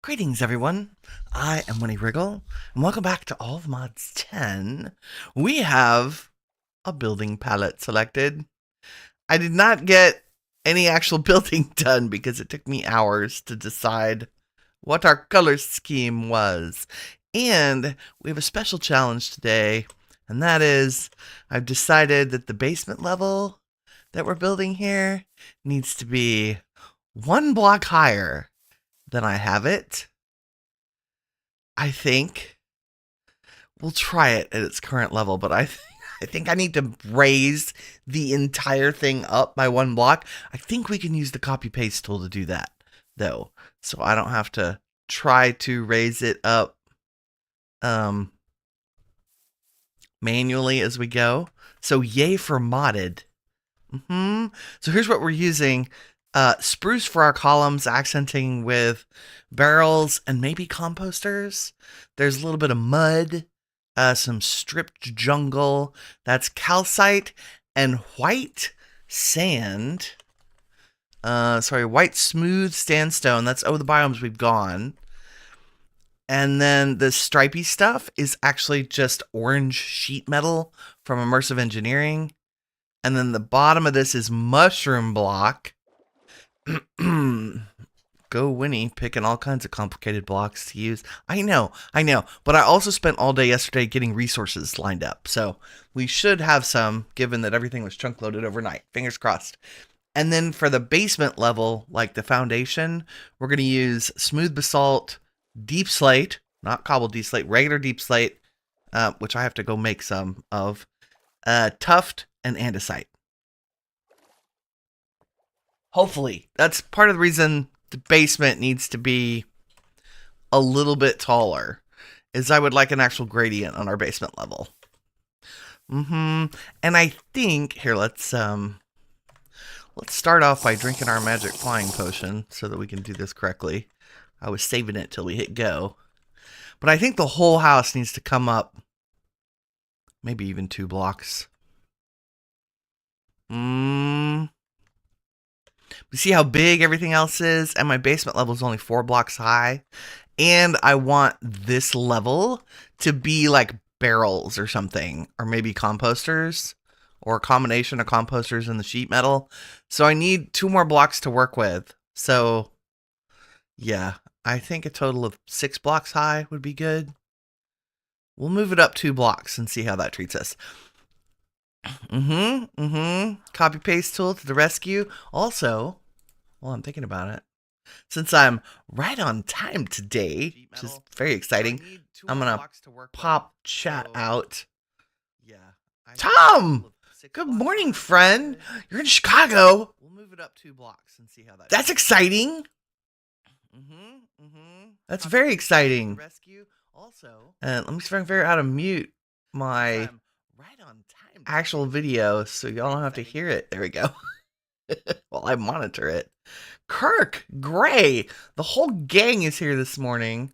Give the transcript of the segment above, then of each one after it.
Greetings, everyone. I am Winnie Wriggle, and welcome back to All of Mods 10. We have a building palette selected. I did not get any actual building done because it took me hours to decide what our color scheme was. And we have a special challenge today, and that is I've decided that the basement level that we're building here needs to be one block higher than I have it. I think we'll try it at its current level, but I think I need to raise the entire thing up by one block. I think we can use the copy paste tool to do that, though, so I don't have to try to raise it up manually as we go. So yay for modded. So here's what we're using. Spruce for our columns, accenting with barrels and maybe composters. There's a little bit of mud, some stripped jungle. That's calcite and white sand. White smooth sandstone. That's the biomes we've gone. And then the stripy stuff is actually just orange sheet metal from Immersive Engineering. And then the bottom of this is mushroom block. Go Winnie, picking all kinds of complicated blocks to use. I know. But I also spent all day yesterday getting resources lined up. So we should have some, given that everything was chunk loaded overnight. Fingers crossed. And then for the basement level, like the foundation, we're going to use smooth basalt, deep slate, not cobbled deep slate, regular deep slate, which I have to go make some of, tuft, and andesite. Hopefully. That's part of the reason the basement needs to be a little bit taller, is I would like an actual gradient on our basement level. And I think, here, let's start off by drinking our magic flying potion so that we can do this correctly. I was saving it till we hit go. But I think the whole house needs to come up maybe even 2 blocks. You see how big everything else is? And my basement level is only 4 blocks high. And I want this level to be like barrels or something. Or maybe composters. Or a combination of composters and the sheet metal. So I need 2 more blocks to work with. So, yeah. I think a total of 6 blocks high would be good. We'll move it up 2 blocks and see how that treats us. Copy paste tool to the rescue. Also, while I'm thinking about it, since I'm right on time today, which is very exciting, I'm gonna pop chat out. Tom! Good morning, friend. You're in Chicago. We'll move it up 2 blocks and see how that. That's exciting. That's very exciting. Rescue also. And let me see if I can figure out how to mute my actual video so y'all don't have to hear it. There we go. While I monitor it. Kirk, Gray, the whole gang is here this morning.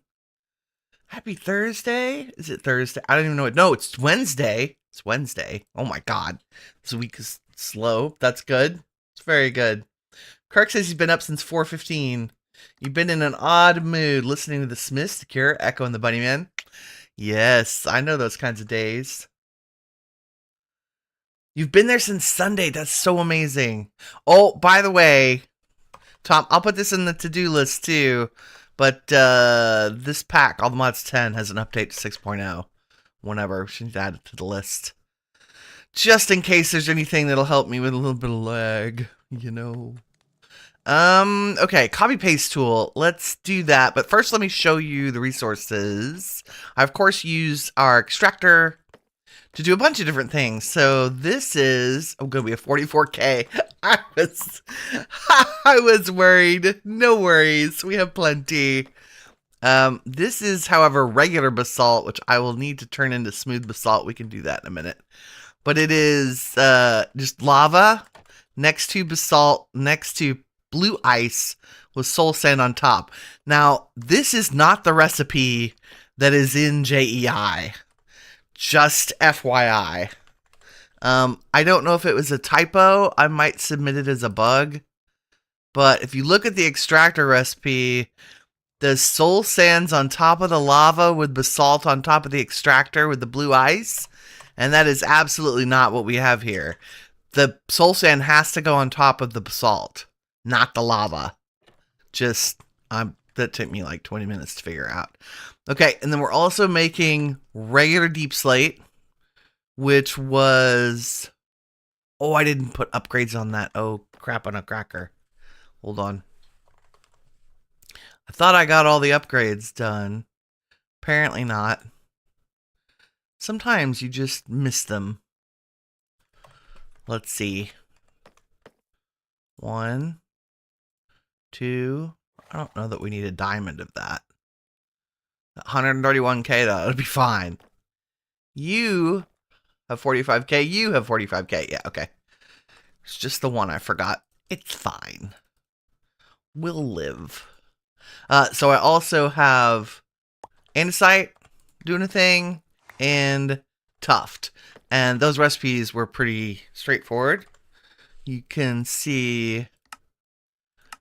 Happy Thursday. Is it Thursday? I don't even know it. No, it's Wednesday. It's Wednesday. Oh my God. This week is slow. That's good. It's very good. Kirk says he's been up since 4:15. You've been in an odd mood listening to the Smiths, The Cure, Echo, and the Bunnymen. Yes, I know those kinds of days. You've been there since Sunday. That's so amazing. Oh, by the way, Tom, I'll put this in the to-do list too. But this pack, All the Mods 10, has an update to 6.0. Whenever. We should add it to the list. Just in case there's anything that'll help me with a little bit of lag, you know. Okay, copy paste tool. Let's do that. But first, let me show you the resources. I, of course, use our extractor to do a bunch of different things. So this is going to be a 44K. I was worried. No worries. We have plenty. This is, however, regular basalt, which I will need to turn into smooth basalt. We can do that in a minute. But it is just lava next to basalt, next to blue ice with soul sand on top. Now, this is not the recipe that is in JEI. Just FYI. I don't know if it was a typo. I might submit it as a bug. But if you look at the extractor recipe, the soul sands on top of the lava with basalt on top of the extractor with the blue ice. And that is absolutely not what we have here. The soul sand has to go on top of the basalt, not the lava. Just, that took me like 20 minutes to figure out. Okay, and then we're also making regular deep slate, which was... Oh, I didn't put upgrades on that. Oh, crap on a cracker. Hold on. I thought I got all the upgrades done. Apparently not. Sometimes you just miss them. Let's see. 1, 2. I don't know that we need a diamond of that. 131k though. It'll be fine. You have 45k. You have 45k. Yeah, okay. It's just the one I forgot. It's fine. We'll live. So I also have andesite doing a thing and tuft. And those recipes were pretty straightforward. You can see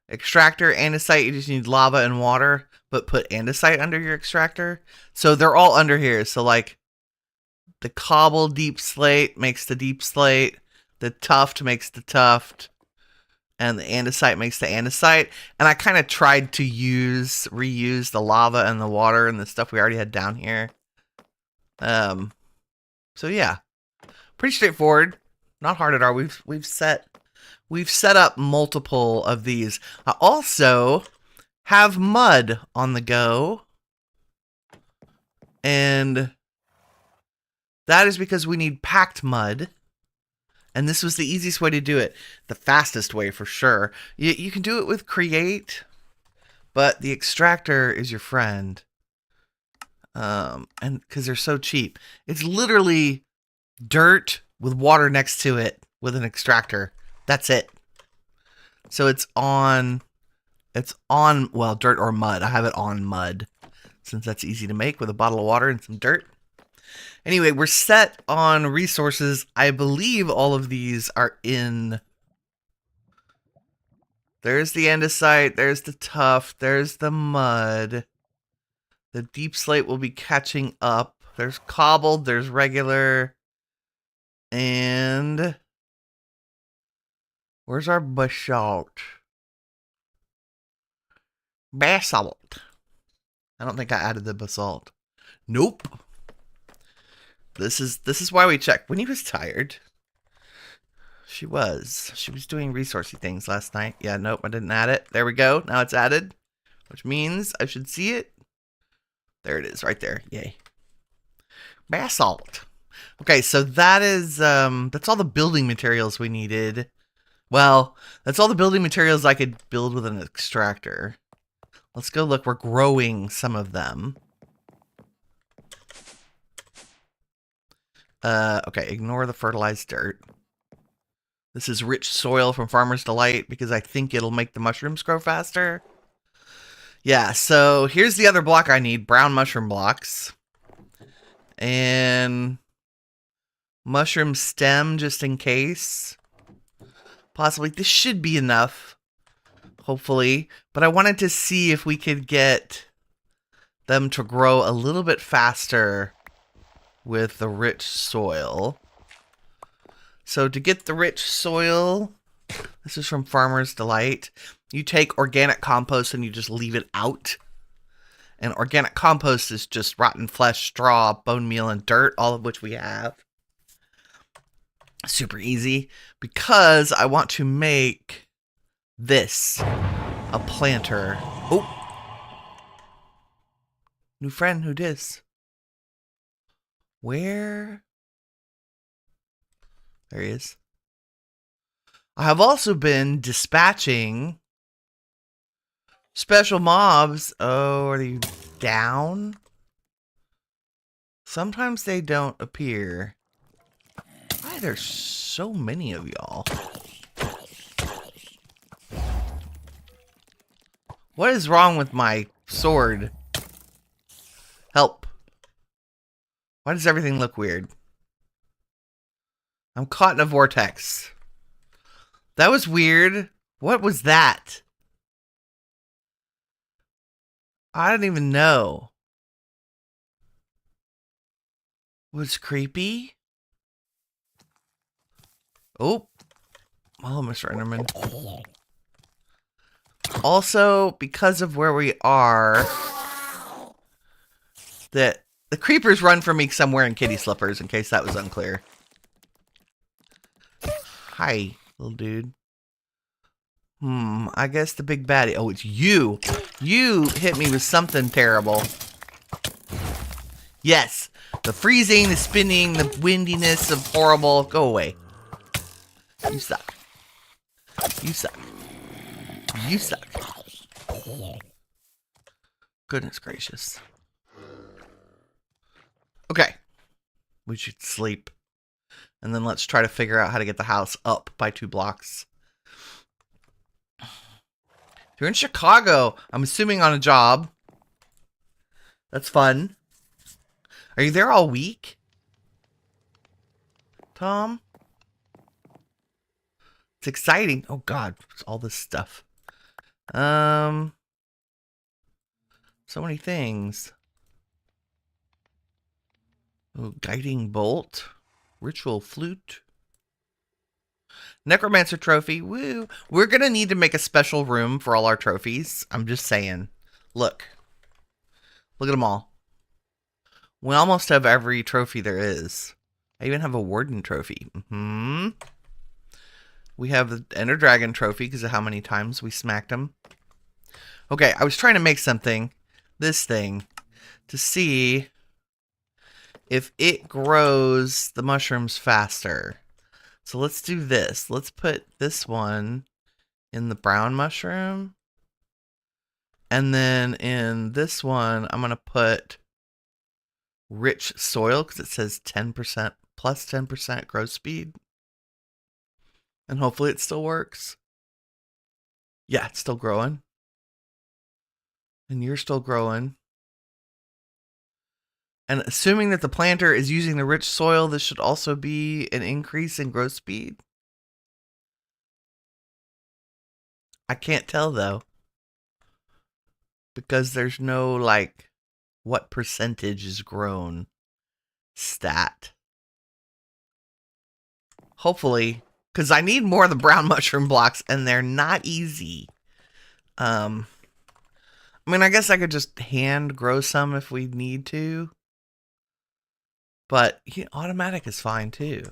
extractor, andesite, you just need lava and water, but put andesite under your extractor. So they're all under here. So like the cobble deep slate makes the deep slate, the tuft makes the tuft, and the andesite makes the andesite. And I kind of tried to reuse the lava and the water and the stuff we already had down here. So yeah, pretty straightforward. Not hard at all. We've set up multiple of these. I also have mud on the go, and that is because we need packed mud. And this was the easiest way to do it. The fastest way for sure. You can do it with create, but the extractor is your friend. And because they're so cheap. It's literally dirt with water next to it with an extractor. That's it. So it's on, well, dirt or mud. I have it on mud since that's easy to make with a bottle of water and some dirt. Anyway, we're set on resources. I believe all of these are in. There's the andesite, there's the tuft, there's the mud. The deep slate will be catching up. There's cobbled, there's regular. And where's our basalt? Basalt. I don't think I added the basalt. Nope. This is why we check. Winnie was tired. She was doing resourcey things last night. Yeah, nope, I didn't add it. There we go. Now it's added, which means I should see it. There it is, right there. Yay. Basalt. Okay, so that is that's all the building materials we needed. Well, that's all the building materials I could build with an extractor. Let's go look. We're growing some of them. Okay, ignore the fertilized dirt. This is rich soil from Farmer's Delight because I think it'll make the mushrooms grow faster. Yeah, so here's the other block I need. Brown mushroom blocks. And mushroom stem just in case. Possibly. This should be enough. Hopefully. But I wanted to see if we could get them to grow a little bit faster with the rich soil. So to get the rich soil, this is from Farmer's Delight. You take organic compost and you just leave it out. And organic compost is just rotten flesh, straw, bone meal, and dirt, all of which we have. Super easy. Because I want to make this a planter. Oh! New friend, who dis? Where? There he is. I have also been dispatching special mobs. Oh, are they down? Sometimes they don't appear. Why there's so many of y'all? What is wrong with my sword? Help. Why does everything look weird? I'm caught in a vortex. That was weird. What was that? I don't even know. Was creepy? Oh. Oh, Mr. Enderman. Also, because of where we are, the creepers run from me because I'm wearing kitty slippers, in case that was unclear. Hi, little dude. I guess the big baddie. Oh, it's you. You hit me with something terrible. Yes. The freezing, the spinning, the windiness of horrible. Go away. You suck. You suck. You suck. Goodness gracious. Okay. We should sleep. And then let's try to figure out how to get the house up by 2 blocks. If you're in Chicago, I'm assuming on a job. That's fun. Are you there all week, Tom? It's exciting. Oh God, all this stuff. So many things. Oh, guiding bolt, ritual flute, necromancer trophy. Woo! We're gonna need to make a special room for all our trophies. I'm just saying. Look at them all. We almost have every trophy there is. I even have a warden trophy. We have the Ender Dragon trophy because of how many times we smacked him. Okay, I was trying to make something, this thing, to see if it grows the mushrooms faster. So let's do this. Let's put this one in the brown mushroom. And then in this one, I'm going to put rich soil because it says 10% plus 10% growth speed. And hopefully it still works. Yeah, it's still growing. And you're still growing. And assuming that the planter is using the rich soil, this should also be an increase in growth speed. I can't tell though. Because there's no like what percentage is grown stat. Hopefully, because I need more of the brown mushroom blocks and they're not easy. I mean, I guess I could just hand grow some if we need to. But automatic is fine too.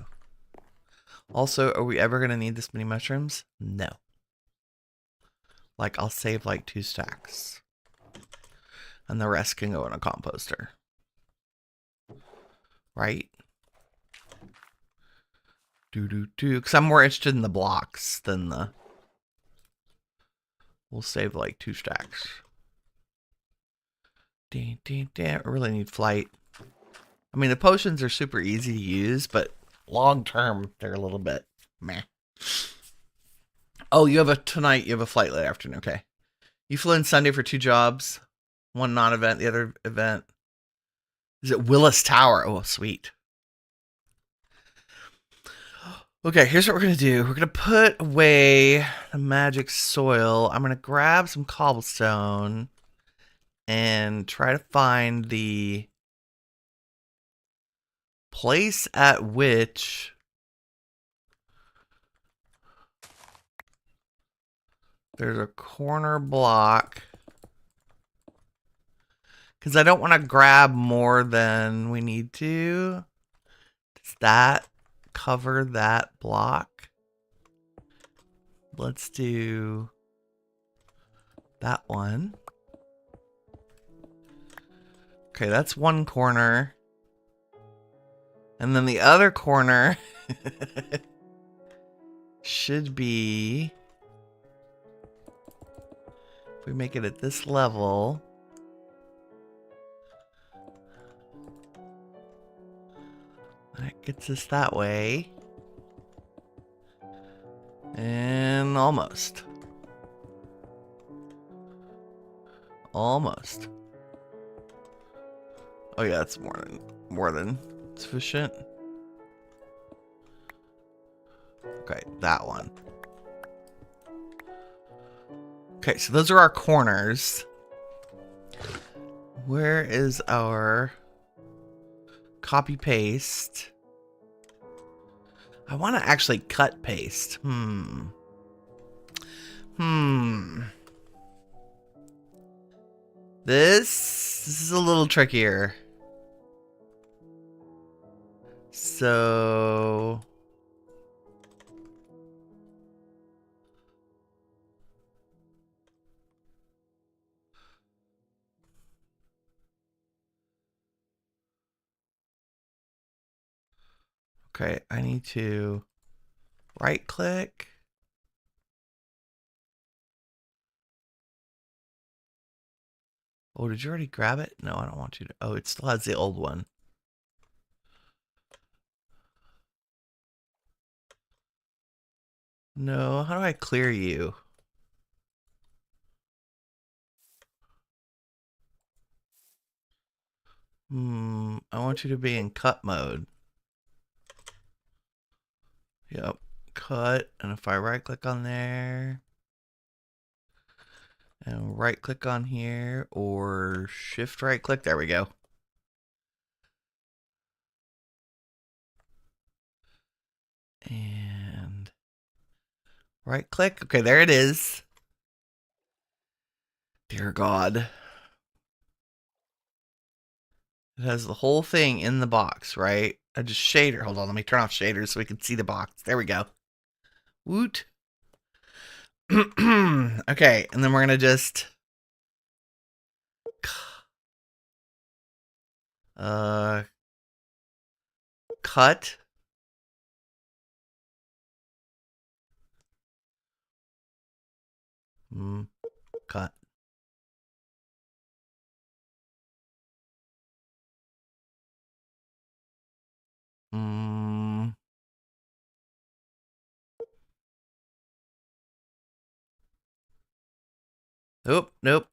Also, are we ever going to need this many mushrooms? No. Like, I'll save like 2 stacks. And the rest can go in a composter. Right? Because I'm more interested in the blocks than the... We'll save like 2 stacks. Damn, I really need flight. I mean, the potions are super easy to use, but long term, they're a little bit meh. Oh, you have a flight late afternoon. Okay. You flew in Sunday for 2 jobs. One non-event, the other event. Is it Willis Tower? Oh, sweet. Okay, here's what we're going to do. We're going to put away the magic soil. I'm going to grab some cobblestone and try to find the place at which there's a corner block. Because I don't want to grab more than we need to. Does that cover that block? Let's do that one. Okay, that's one corner. And then the other corner should be, if we make it at this level, that gets us that way. And almost. Almost. Oh yeah, that's more than sufficient. Okay, that one. Okay, so those are our corners. Where is our copy paste? I want to actually cut paste. This is a little trickier. So okay, I need to right click. Oh, did you already grab it? No, I don't want you to. Oh, it still has the old one. No, how do I clear you? I want you to be in cut mode. Yep, cut. And if I right click on there and right click on here or shift right click, there we go. And right click. Okay, there it is. Dear God. It has the whole thing in the box, right? I just shader. Hold on, let me turn off shaders so we can see the box. There we go. Woot. Okay, and then we're gonna just cut. Cut. Nope.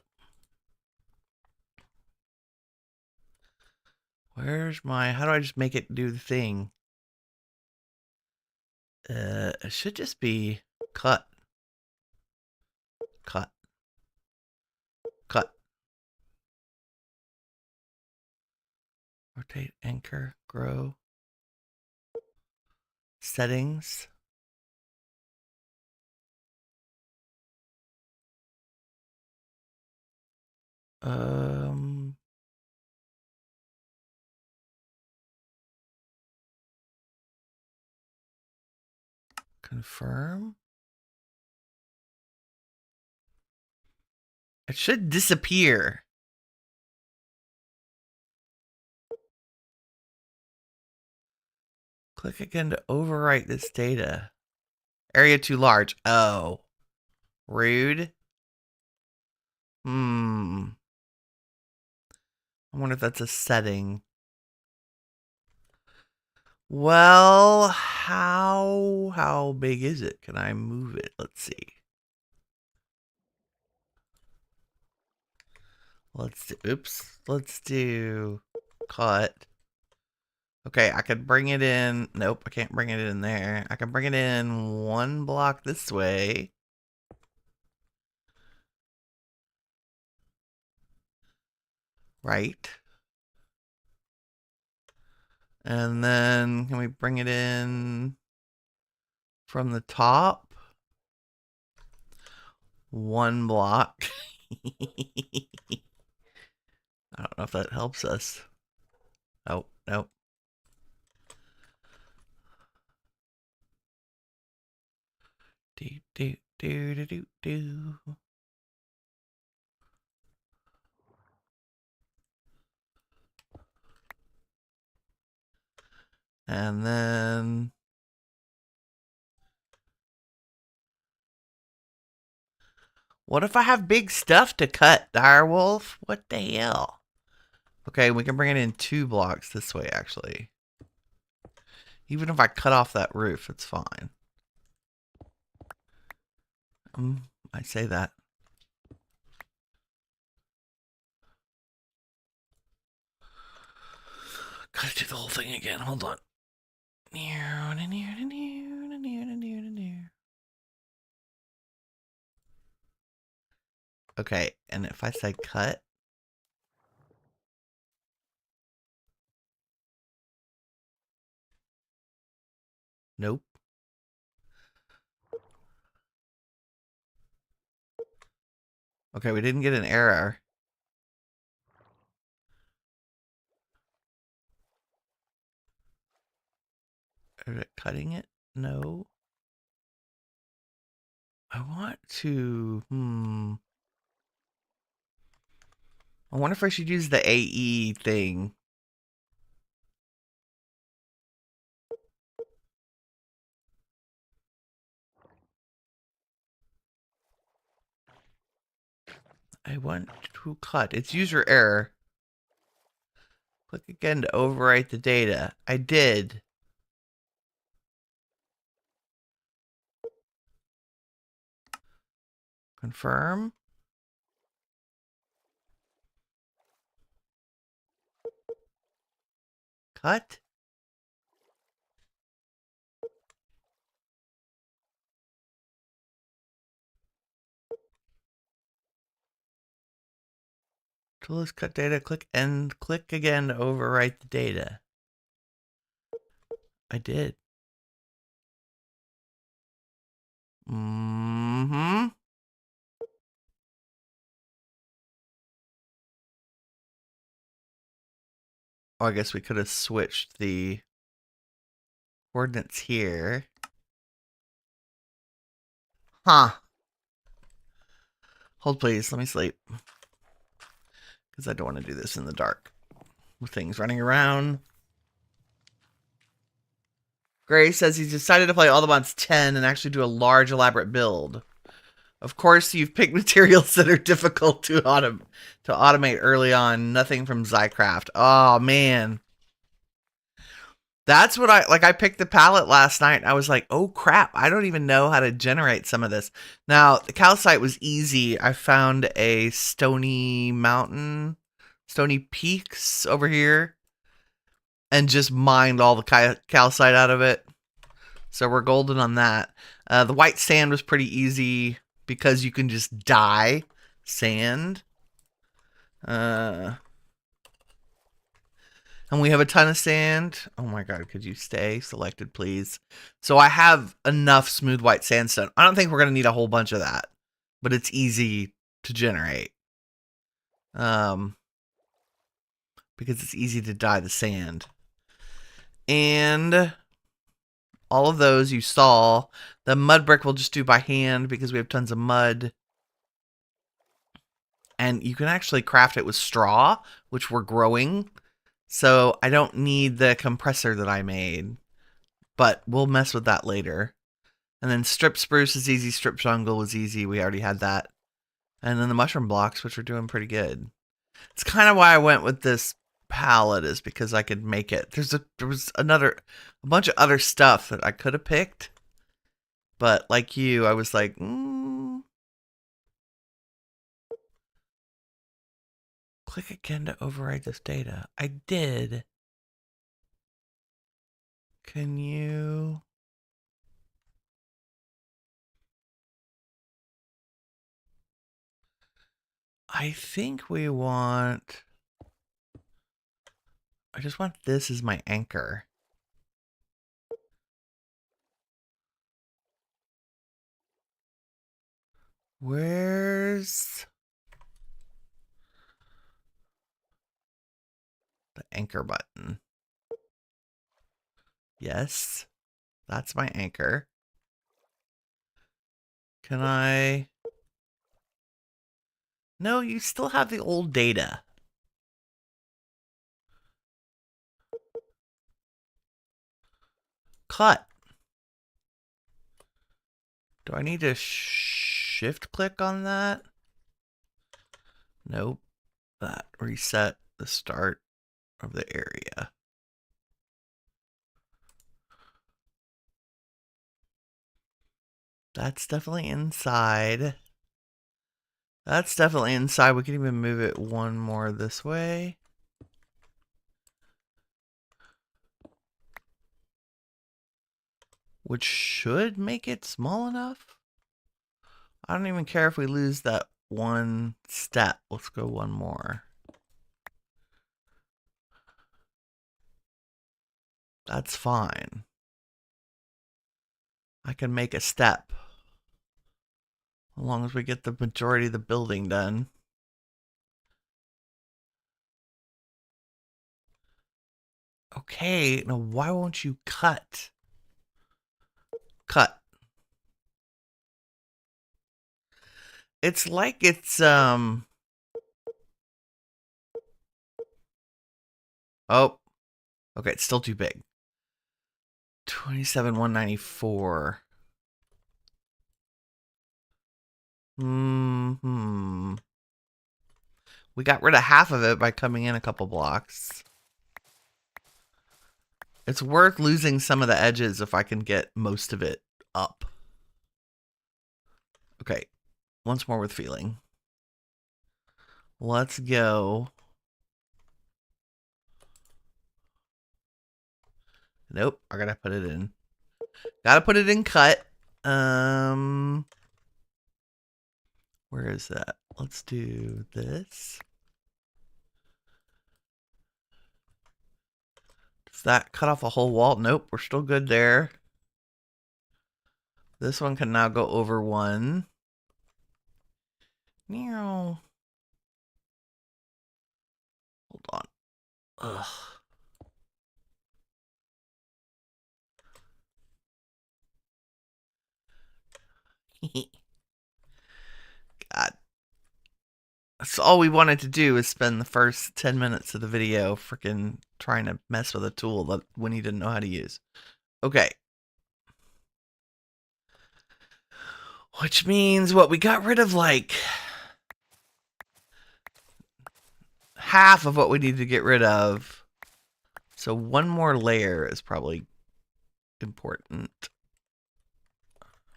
Where's my, how do I just make it do the thing? It should just be cut. Cut. Rotate, anchor, grow. Settings. Confirm. It should disappear. Click again to overwrite this data. Area too large. Oh. Rude. I wonder if that's a setting. Well, how big is it? Can I move it? Let's see. Let's do cut. Okay, I could bring it in. Nope, I can't bring it in there. I can bring it in one block this way. Right. And then can we bring it in from the top? One block. I don't know if that helps us. Oh, nope. Do. And then what if I have big stuff to cut, direwolf? What the hell? Okay, we can bring it in 2 blocks this way, actually. Even if I cut off that roof, it's fine. I say that. Gotta do the whole thing again. Hold on. Okay, and if I say cut. Nope. Okay, we didn't get an error. Is it cutting it? No. I want to, I wonder if I should use the AE thing. I want to cut. It's user error. Click again to overwrite the data. I did. Confirm. Cut. Tool is cut data. Click and click again to overwrite the data. I did. Mm-hmm. Oh, I guess we could have switched the coordinates here. Huh. Hold please, let me sleep. Because I don't want to do this in the dark. With things running around. Gray says he's decided to play all the mods 10 and actually do a large, elaborate build. Of course, you've picked materials that are difficult to automate early on. Nothing from Zycraft. Oh, man. That's what I picked the palette last night. And I was like, oh, crap. I don't even know how to generate some of this. Now, the calcite was easy. I found a stony mountain, stony peaks over here, and just mined all the calcite out of it. So we're golden on that. The white sand was pretty easy because you can just dye sand. And we have a ton of sand. Oh my god, could you stay selected, please? So I have enough smooth white sandstone. I don't think we're going to need a whole bunch of that, but it's easy to generate. Because it's easy to dye the sand. And all of those you saw. The mud brick we'll just do by hand because we have tons of mud. And you can actually craft it with straw, which we're growing. So I don't need the compressor that I made. But we'll mess with that later. And then strip spruce is easy. Strip jungle was easy. We already had that. And then the mushroom blocks, which are doing pretty good. It's kind of why I went with this palette, is because I could make it. There was a bunch of other stuff that I could have picked. But like you, I was like, Click again to override this data. I did. Can you? I think we want... I just want this as my anchor. Where's the anchor button? Yes, that's my anchor. Can I? No, you still have the old data. Cut. Do I need to shift click on that? Nope. That reset the start of the area. That's definitely inside. That's definitely inside. We can even move it one more this way. Which should make it small enough. I don't even care if we lose that one step. Let's go one more. That's fine. I can make a step. As long as we get the majority of the building done. Okay, now why won't you cut? Cut. It's like it's, oh. Okay, it's still too big. 27,194. We got rid of half of it by coming in a couple blocks. It's worth losing some of the edges if I can get most of it up. Okay, once more with feeling. Let's go. Nope, I gotta put it in. Gotta put it in cut. Where is that? Let's do this. Does that cut off a whole wall? Nope, we're still good there. This one can now go over one. Meow. Hold on. Ugh. God. That's all we wanted to do is spend the first 10 minutes of the video freaking trying to mess with a tool that Winnie didn't know how to use. Okay. Which means what? We got rid of like half of what we need to get rid of. So one more layer is probably important.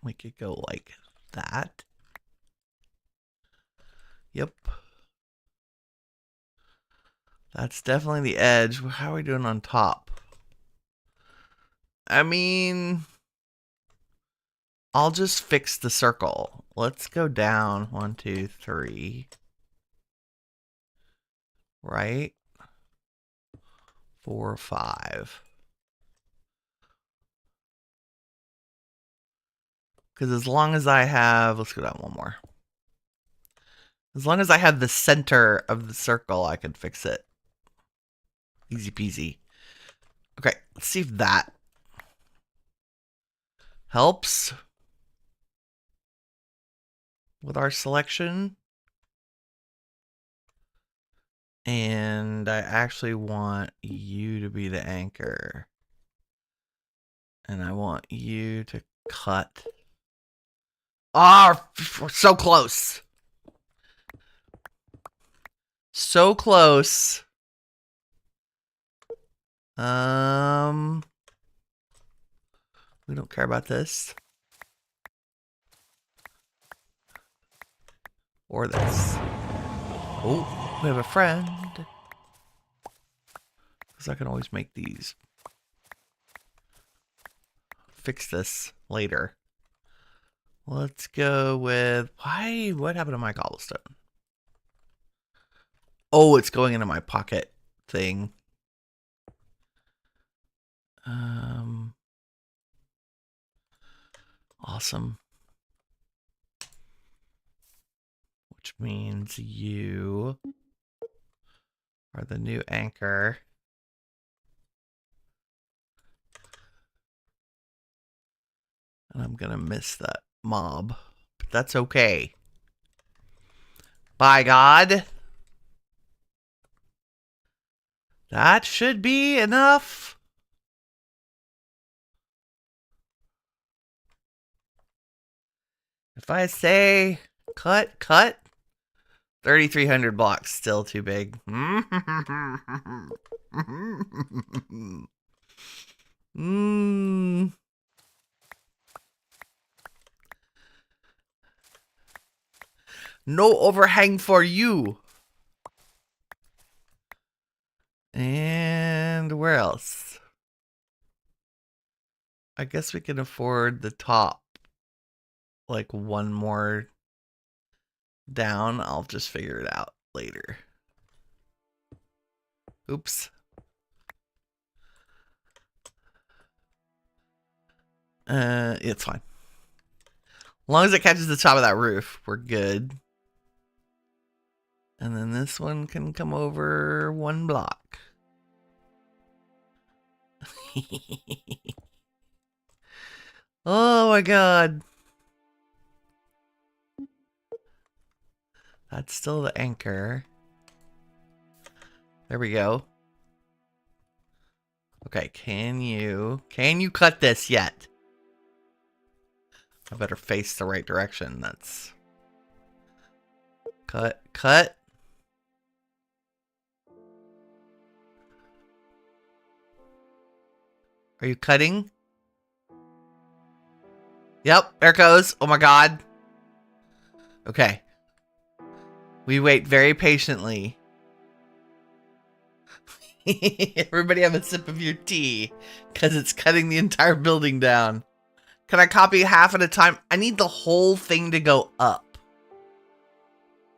We could go like that. Yep. That's definitely the edge. How are we doing on top? I mean, I'll just fix the circle. Let's go down 1, 2, 3. Right? 4, 5. Because as long as I have, let's go down one more. As long as I have the center of the circle, I can fix it. Easy peasy. Okay, let's see if that helps with our selection. And I actually want you to be the anchor. And I want you to cut. Ah, we're so close. So close. We don't care about this. Or this. Oh, we have a friend. Because I can always make these. Fix this later. Let's go with... Why? What happened to my cobblestone? Oh, it's going into my pocket thing. Awesome. Which means you are the new anchor. And I'm gonna miss that mob, but that's okay. By God. That should be enough. If I say cut, 3,300 blocks, still too big. No overhang for you. And where else? I guess we can afford the top. Like one more down. I'll just figure it out later. Oops. It's fine. As long as it catches the top of that roof, we're good. And then this one can come over 1 block. Oh my god. That's still the anchor. There we go. Okay, can you cut this yet? I better face the right direction. That's cut. Are you cutting? Yep, there it goes. Oh my god. Okay. We wait very patiently. Everybody have a sip of your tea, because it's cutting the entire building down. Can I copy half at a time? I need the whole thing to go up.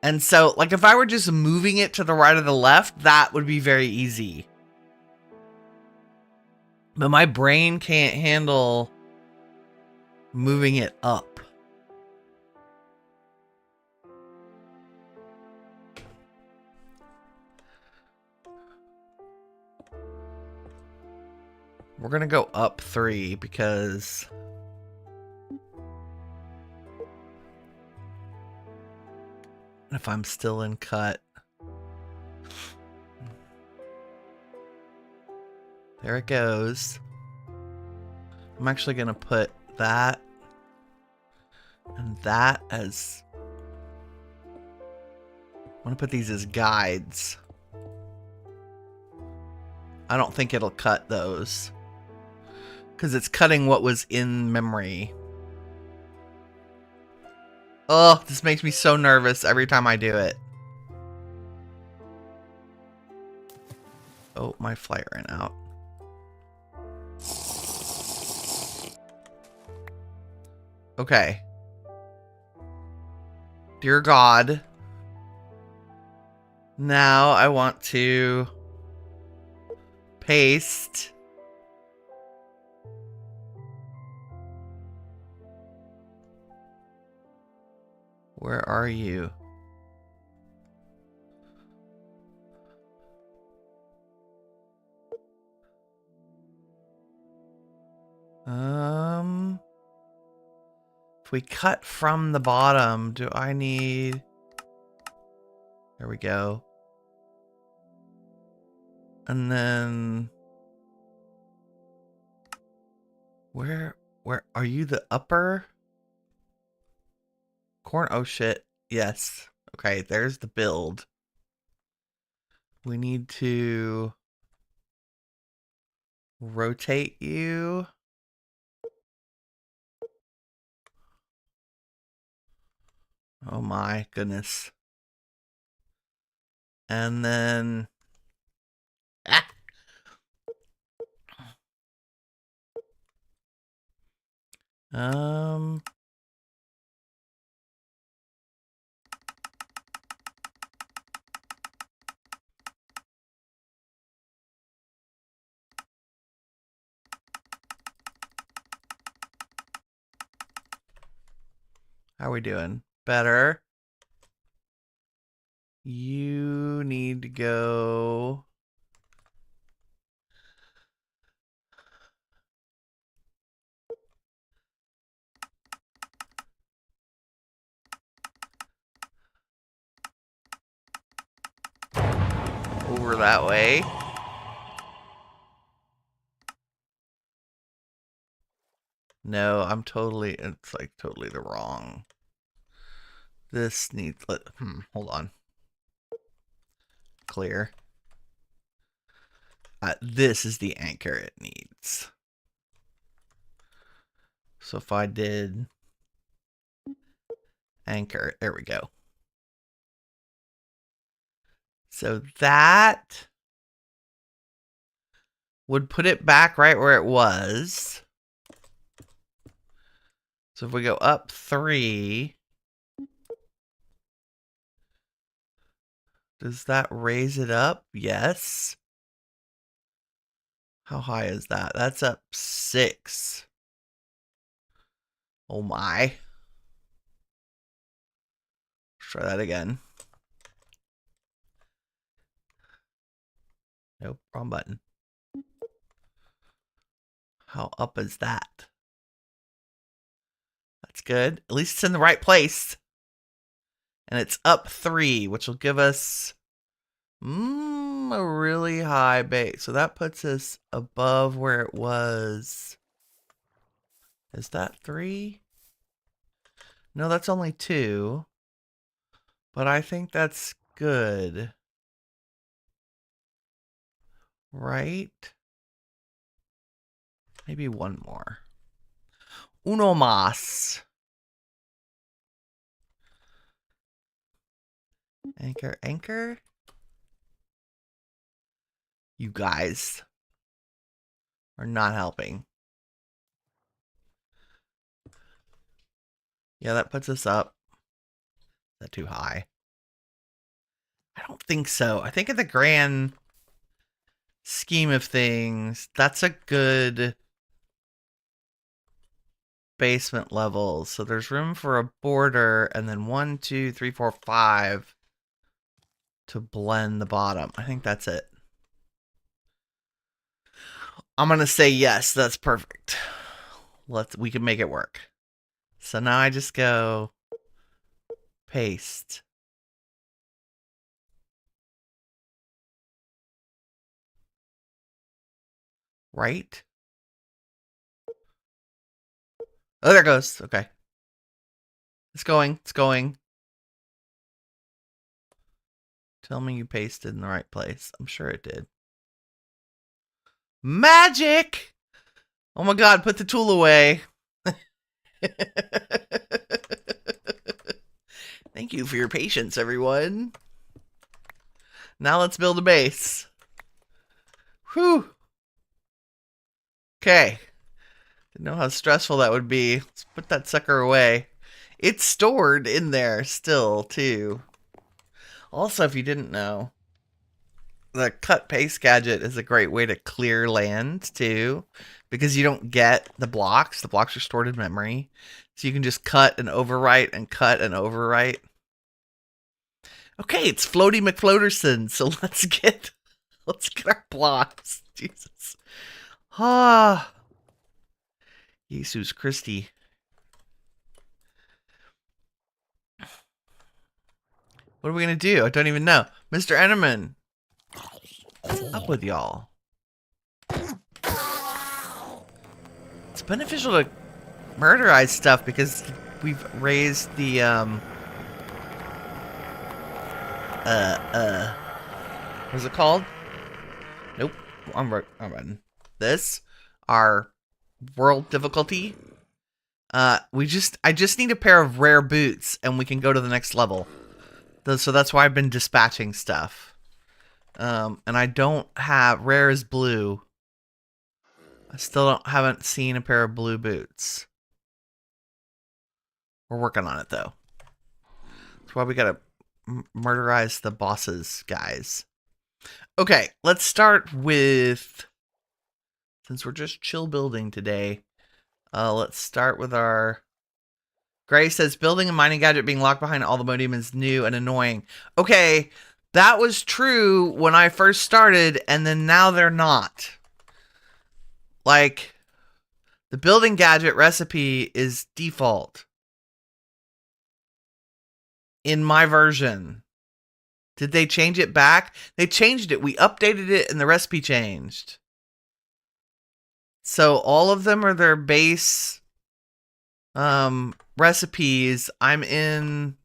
And so, like, if I were just moving it to the right or the left, that would be very easy. But my brain can't handle moving it up. We're gonna go up 3 because if I'm still in cut. There it goes. I'm actually gonna put that and that as... I want to put these as guides. I don't think it'll cut those, because it's cutting what was in memory. Oh, this makes me so nervous every time I do it. Oh, my flight ran out. Okay. Dear God. Now I want to paste. Where are you? If we cut from the bottom, do I need... There we go. And then... Where are you, the upper? Corn, oh shit. Yes. Okay, there's the build. We need to rotate you. Oh my goodness. And then... Ah! How are we doing? Better. You need to go... over that way. No, I'm totally... It's like totally the wrong... This needs... hold on. Clear. This is the anchor it needs. So if I did... Anchor, there we go. So that would put it back right where it was. So if we go up 3... Does that raise it up? Yes. How high is that? That's up 6. Oh my. Let's try that again. Nope, wrong button. How up is that? That's good. At least it's in the right place. And it's up 3, which will give us a really high base. So that puts us above where it was. Is that 3? No, that's only 2. But I think that's good. Right? Maybe one more. Uno más. Anchor, anchor. You guys are not helping. Yeah, that puts us up. Is that too high? I don't think so. I think in the grand scheme of things, that's a good basement level. So there's room for a border and then 1, 2, 3, 4, 5 to blend the bottom. I think that's it. I'm going to say yes, that's perfect. We can make it work. So now I just go paste. Right? Oh, there it goes. Okay. It's going. It's going. Tell me you pasted in the right place. I'm sure it did. Magic! Oh my god, put the tool away. Thank you for your patience, everyone. Now let's build a base. Whew. Okay. Didn't know how stressful that would be. Let's put that sucker away. It's stored in there still, too. Also, if you didn't know, the cut paste gadget is a great way to clear land, too. Because you don't get the blocks. The blocks are stored in memory. So you can just cut and overwrite and cut and overwrite. Okay, it's Floaty McFloaterson, so let's get our blocks. Jesus. Ah. Jesus Christi. What are we gonna do? I don't even know. Mr. Enderman. What's up with y'all? It's beneficial to murderize stuff because we've raised the what's it called? Nope. I'm running. This, our world difficulty. I just need a pair of rare boots and we can go to the next level. So that's why I've been dispatching stuff. And I don't have, rare is blue. I still haven't seen a pair of blue boots. We're working on it though. That's why we gotta murderize the bosses, guys. Okay, let's start with, since we're just chill building today, let's start with our, Gray says, building a mining gadget being locked behind all the modem is new and annoying. Okay, that was true when I first started, and then now they're not. Like, the building gadget recipe is default. In my version. Did they change it back? They changed it. We updated it and the recipe changed. So all of them are their base recipes. I'm in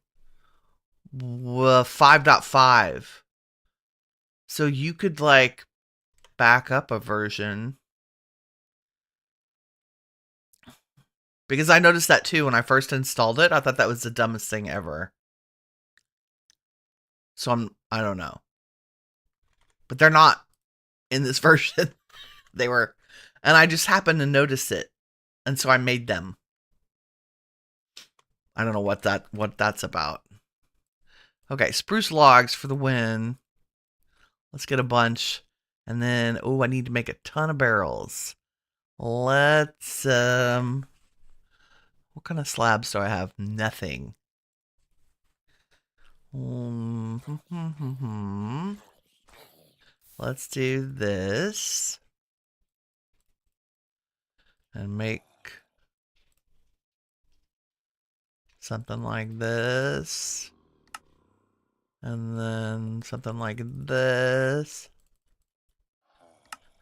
5.5. So you could like back up a version. Because I noticed that too when I first installed it. I thought that was the dumbest thing ever. So I don't know. But they're not in this version. They were, and I just happened to notice it. And so I made them. I don't know what that's about. Okay, spruce logs for the win. Let's get a bunch. And then, oh, I need to make a ton of barrels. Let's, what kind of slabs do I have? Nothing. Let's do this. And make something like this. And then something like this.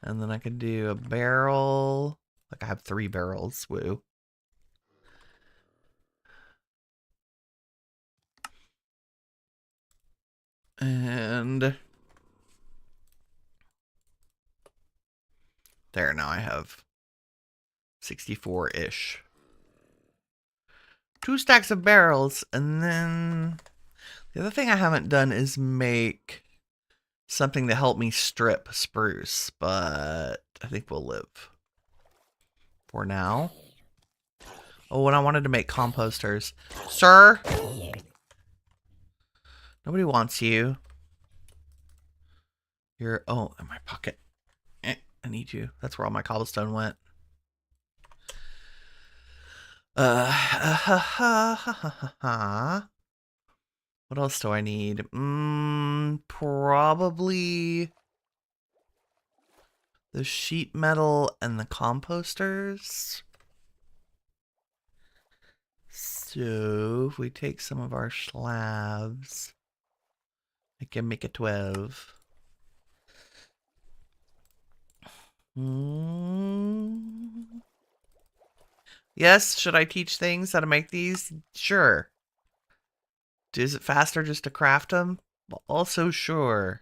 And then I can do a barrel. Like I have 3 barrels. Woo. And there, now I have 64-ish. 2 stacks of barrels. And then the other thing I haven't done is make something to help me strip spruce. But I think we'll live for now. Oh, and I wanted to make composters. Sir? Nobody wants you. You're, oh, in my pocket. I need you. That's where all my cobblestone went. What else do I need? Probably the sheet metal and the composters. So if we take some of our slabs, I can make a 12. Yes, should I teach things how to make these? Sure. Is it faster just to craft them? Also sure.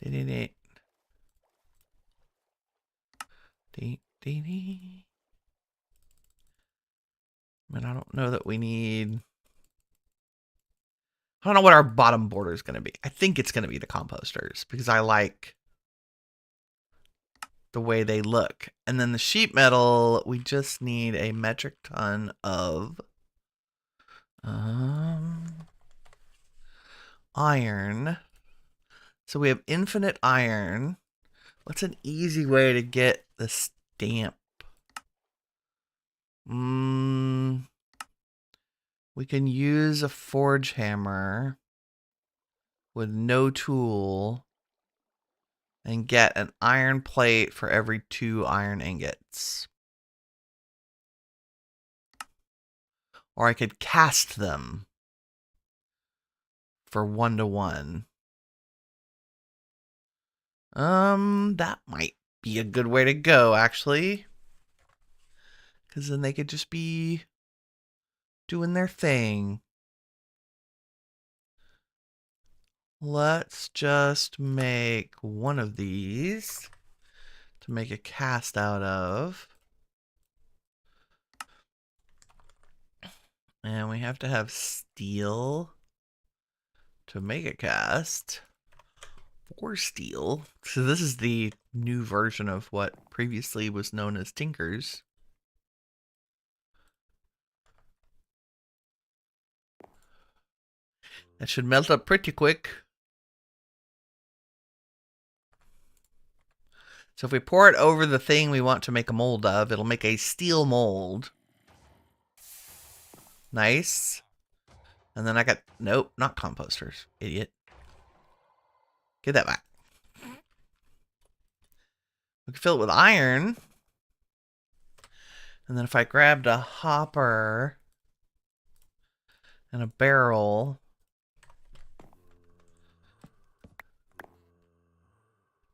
Man, I don't know that we need... I don't know what our bottom border is going to be. I think it's going to be the composters because I like the way they look. And then the sheet metal, we just need a metric ton of iron. So we have infinite iron. What's an easy way to get the stamp? We can use a forge hammer with no tool and get an iron plate for every 2 iron ingots. Or I could cast them for 1 to 1. That might be a good way to go, actually. Because then they could just be doing their thing. Let's just make one of these to make a cast out of. And we have to have steel to make a cast. 4 steel. So this is the new version of what previously was known as Tinkers. That should melt up pretty quick. So if we pour it over the thing we want to make a mold of, it'll make a steel mold. Nice. And then I got, nope, not composters. Idiot. Get that back. We can fill it with iron. And then if I grabbed a hopper and a barrel,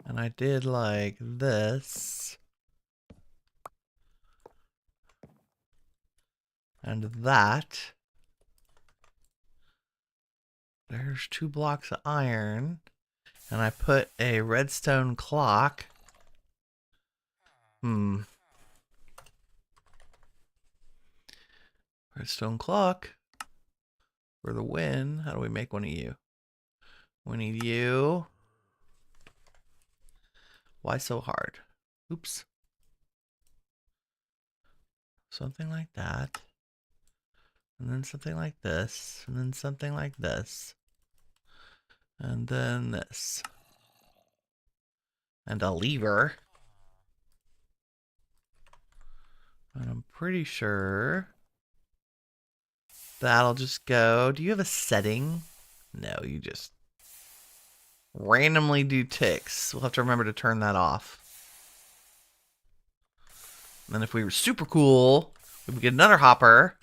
and I did like this and that, there's 2 blocks of iron, and I put a redstone clock. Redstone clock for the win. How do we make one of you? We need you. Why so hard? Oops. Something like that. And then something like this. And then something like this. And then this. And a lever. And I'm pretty sure that'll just go. Do you have a setting? No, you just randomly do ticks. We'll have to remember to turn that off. And then if we were super cool, we would get another hopper.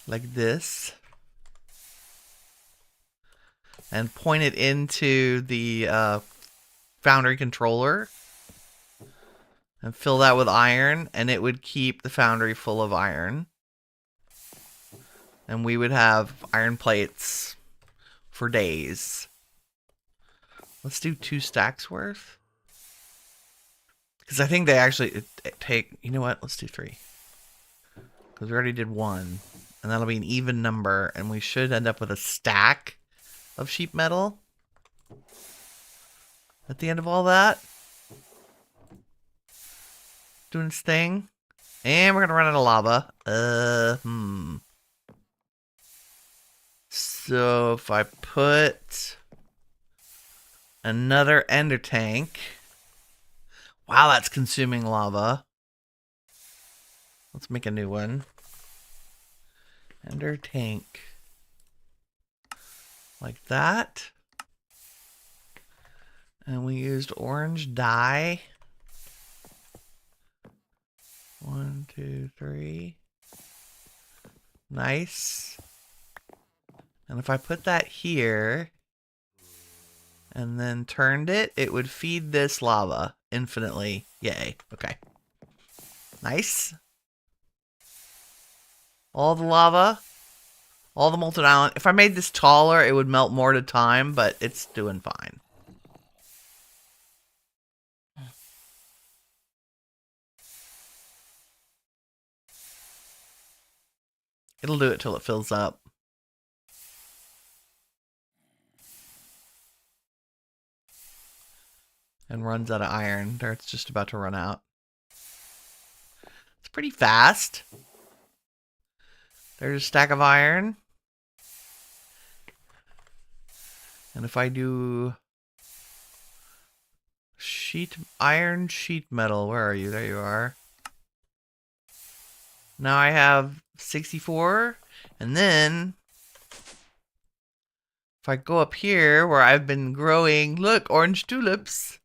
Like this. And point it into the foundry controller. And fill that with iron. And it would keep the foundry full of iron. And we would have iron plates for days. Let's do 2 stacks worth. Because I think they actually take... You know what? Let's do 3. Because we already did 1. And that'll be an even number. And we should end up with a stack of sheet metal. At the end of all that. Doing its thing. And we're going to run out of lava. So if I put another ender tank. Wow, that's consuming lava. Let's make a new one. Ender tank. Like that. And we used orange dye. 1, 2, 3. Nice. And if I put that here and then turned it, it would feed this lava infinitely. Yay. Okay. Nice. All the lava. All the molten island. If I made this taller, it would melt more at a time, but it's doing fine. It'll do it till it fills up. And runs out of iron. There, it's just about to run out. It's pretty fast. There's a stack of iron. And if I do iron sheet metal, where are you? There you are. Now I have 64. And then if I go up here where I've been growing, look, orange tulips.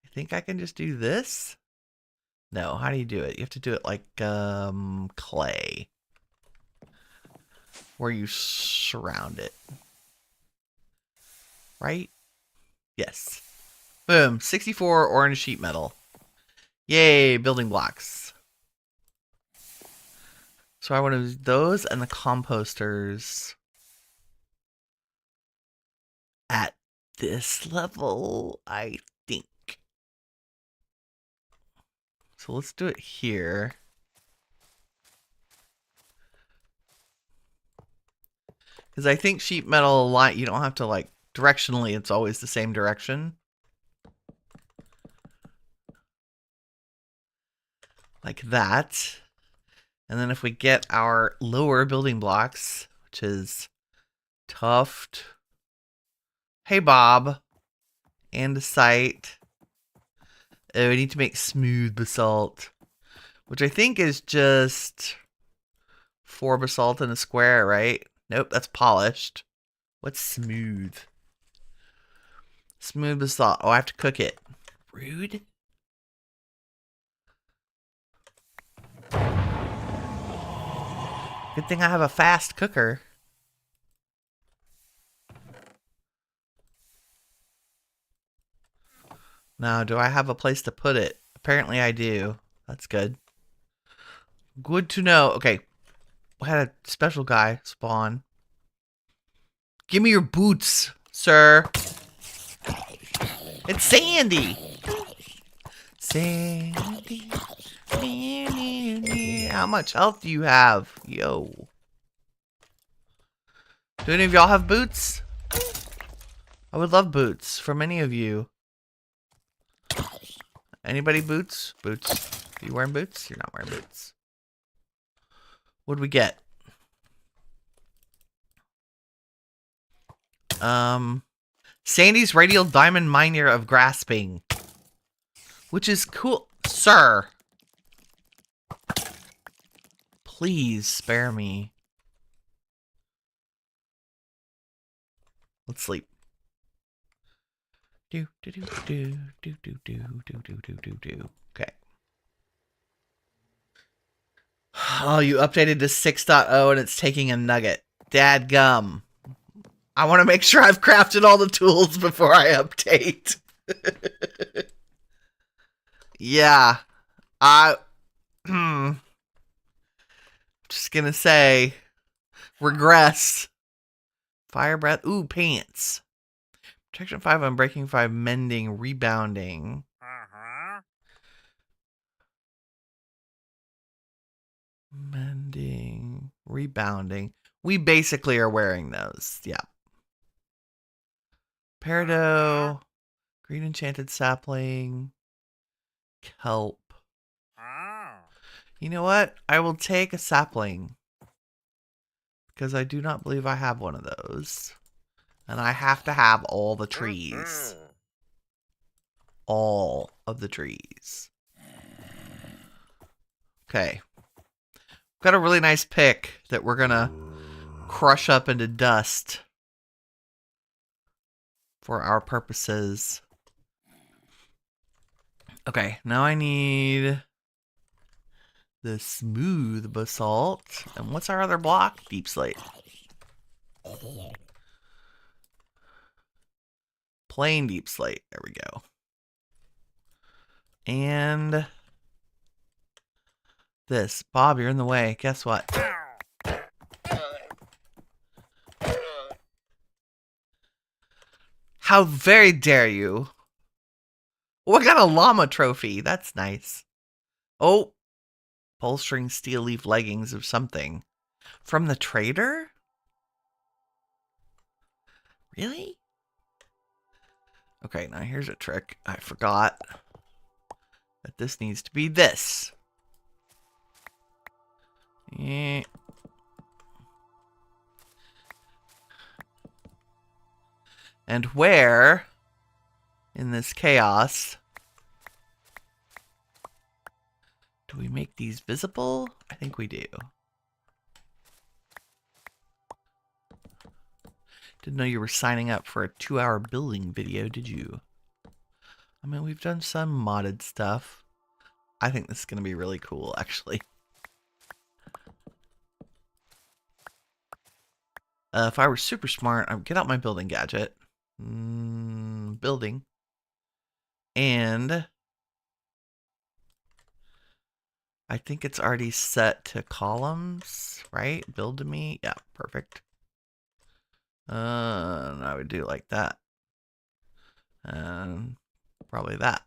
I think I can just do this. No, how do you do it? You have to do it like clay. Where you surround it. Right? Yes. Boom. 64 orange sheet metal. Yay, building blocks. So I want to use those and the composters at this level, I think. So let's do it here. Because I think sheet metal line, you don't have to like directionally, it's always the same direction. Like that. And then if we get our lower building blocks, which is tuft, hey Bob, andesite. Oh, we need to make smooth basalt, which I think is just 4 basalt in a square, right? Nope, that's polished. What's smooth? Smooth basalt. Oh, I have to cook it. Rude. Good thing I have a fast cooker. Now, do I have a place to put it? Apparently I do. That's good. Good to know. Okay. We had a special guy spawn. Give me your boots, sir. It's Sandy. Sandy. How much health do you have? Yo. Do any of y'all have boots? I would love boots from any of you. Anybody boots? Boots. Are you wearing boots? You're not wearing boots. What'd we get? Sandy's radial diamond miner of grasping. Which is cool. Sir. Please spare me. Let's sleep. Do do do do do do do do do do do do. Okay. Oh, you updated to 6.0 and it's taking a nugget. Dadgum. I want to make sure I've crafted all the tools before I update. Yeah. Just gonna say, regress. Fire breath. Ooh, pants. Protection 5, unbreaking 5, mending, rebounding. Mending, rebounding. We basically are wearing those. Yeah. Peridot, green enchanted sapling, kelp. You know what? I will take a sapling. Because I do not believe I have one of those. And I have to have all the trees. All of the trees. Okay. Got a really nice pick that we're going to crush up into dust. For our purposes. Okay, now I need the smooth basalt. And what's our other block? Deep slate. Plain deep slate. There we go. And this. Bob, you're in the way. Guess what? How very dare you? Oh, I got a llama trophy. That's nice. Oh. Pull-string steel leaf leggings or something. From the trader? Really? Okay, now here's a trick. I forgot that this needs to be this. Yeah. And where in this chaos do we make these visible? I think we do. Didn't know you were signing up for a 2-hour building video, did you? I mean, we've done some modded stuff. I think this is going to be really cool, actually. If I were super smart, I would get out my building gadget. Building. And I think it's already set to columns, right? Build to me. Yeah, perfect. And I would do like that. And probably that.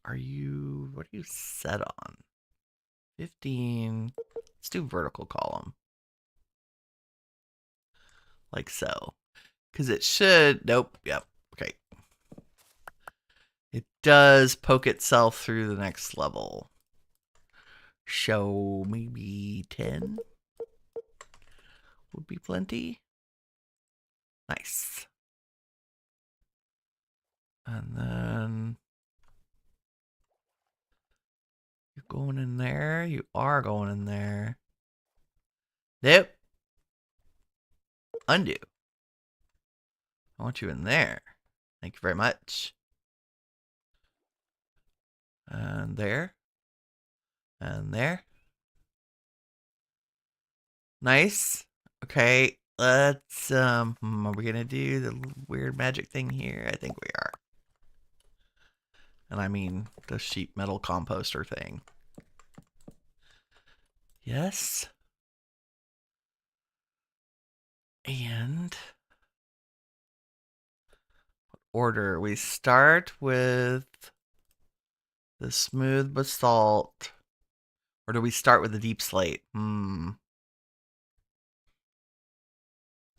What are you set on? 15. Let's do vertical column. Like so. Because it should, nope, yep, okay. It does poke itself through the next level. So maybe 10 would be plenty. Nice. And then you're going in there. You are going in there. Nope. Undo. I want you in there. Thank you very much. And there. And there. Nice. Okay, let's, are we gonna do the weird magic thing here? I think we are. And I mean the sheet metal composter thing. Yes. And order. We start with the smooth basalt. Or do we start with the deep slate?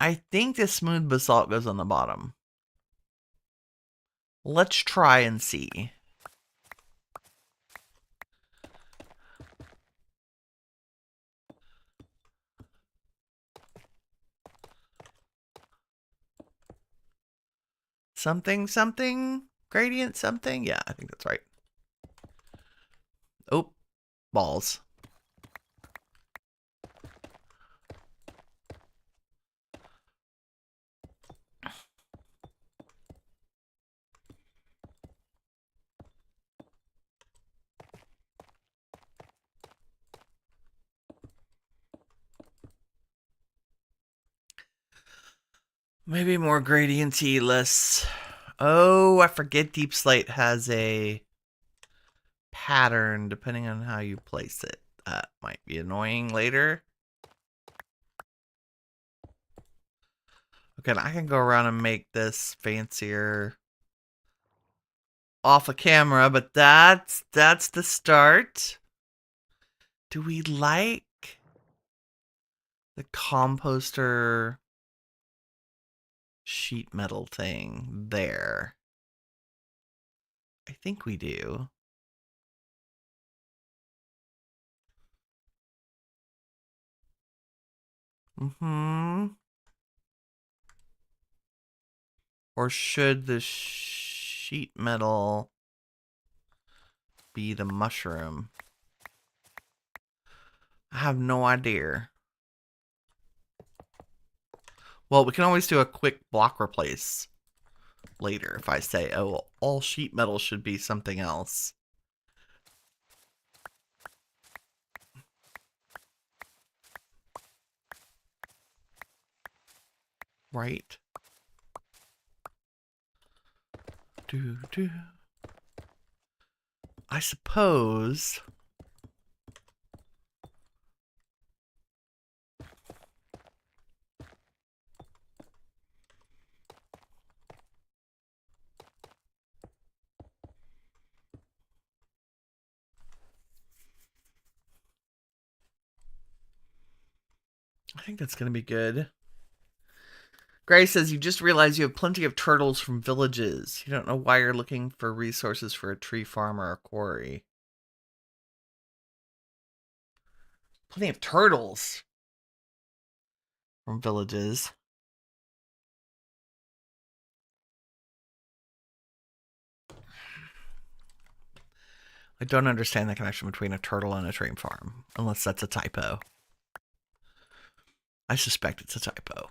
I think the smooth basalt goes on the bottom. Let's try and see. Something, something, gradient, something. Yeah, I think that's right. Oh, balls. Maybe more gradienty, less. Oh, I forget Deep Slate has a pattern depending on how you place it. That might be annoying later. Okay, I can go around and make this fancier off a camera, but that's the start. Do we like the composter sheet metal thing there? I think we do. Mm-hmm. Or should the sheet metal be the mushroom? I have no idea. Well, we can always do a quick block replace later if I say, oh, all sheet metal should be something else. Right? Do. I suppose. I think that's going to be good. Gray says, you just realize you have plenty of turtles from villages. You don't know why you're looking for resources for a tree farm or a quarry. Plenty of turtles from villages. I don't understand the connection between a turtle and a tree farm, unless that's a typo. I suspect it's a typo.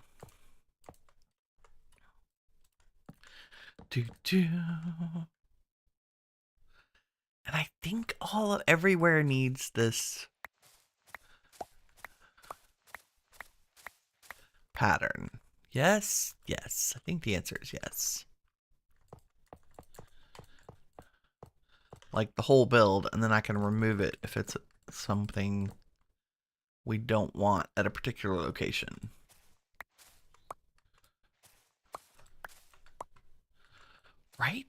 And I think everywhere needs this pattern. Yes, yes. I think the answer is yes. Like the whole build, and then I can remove it if it's something we don't want at a particular location. Right?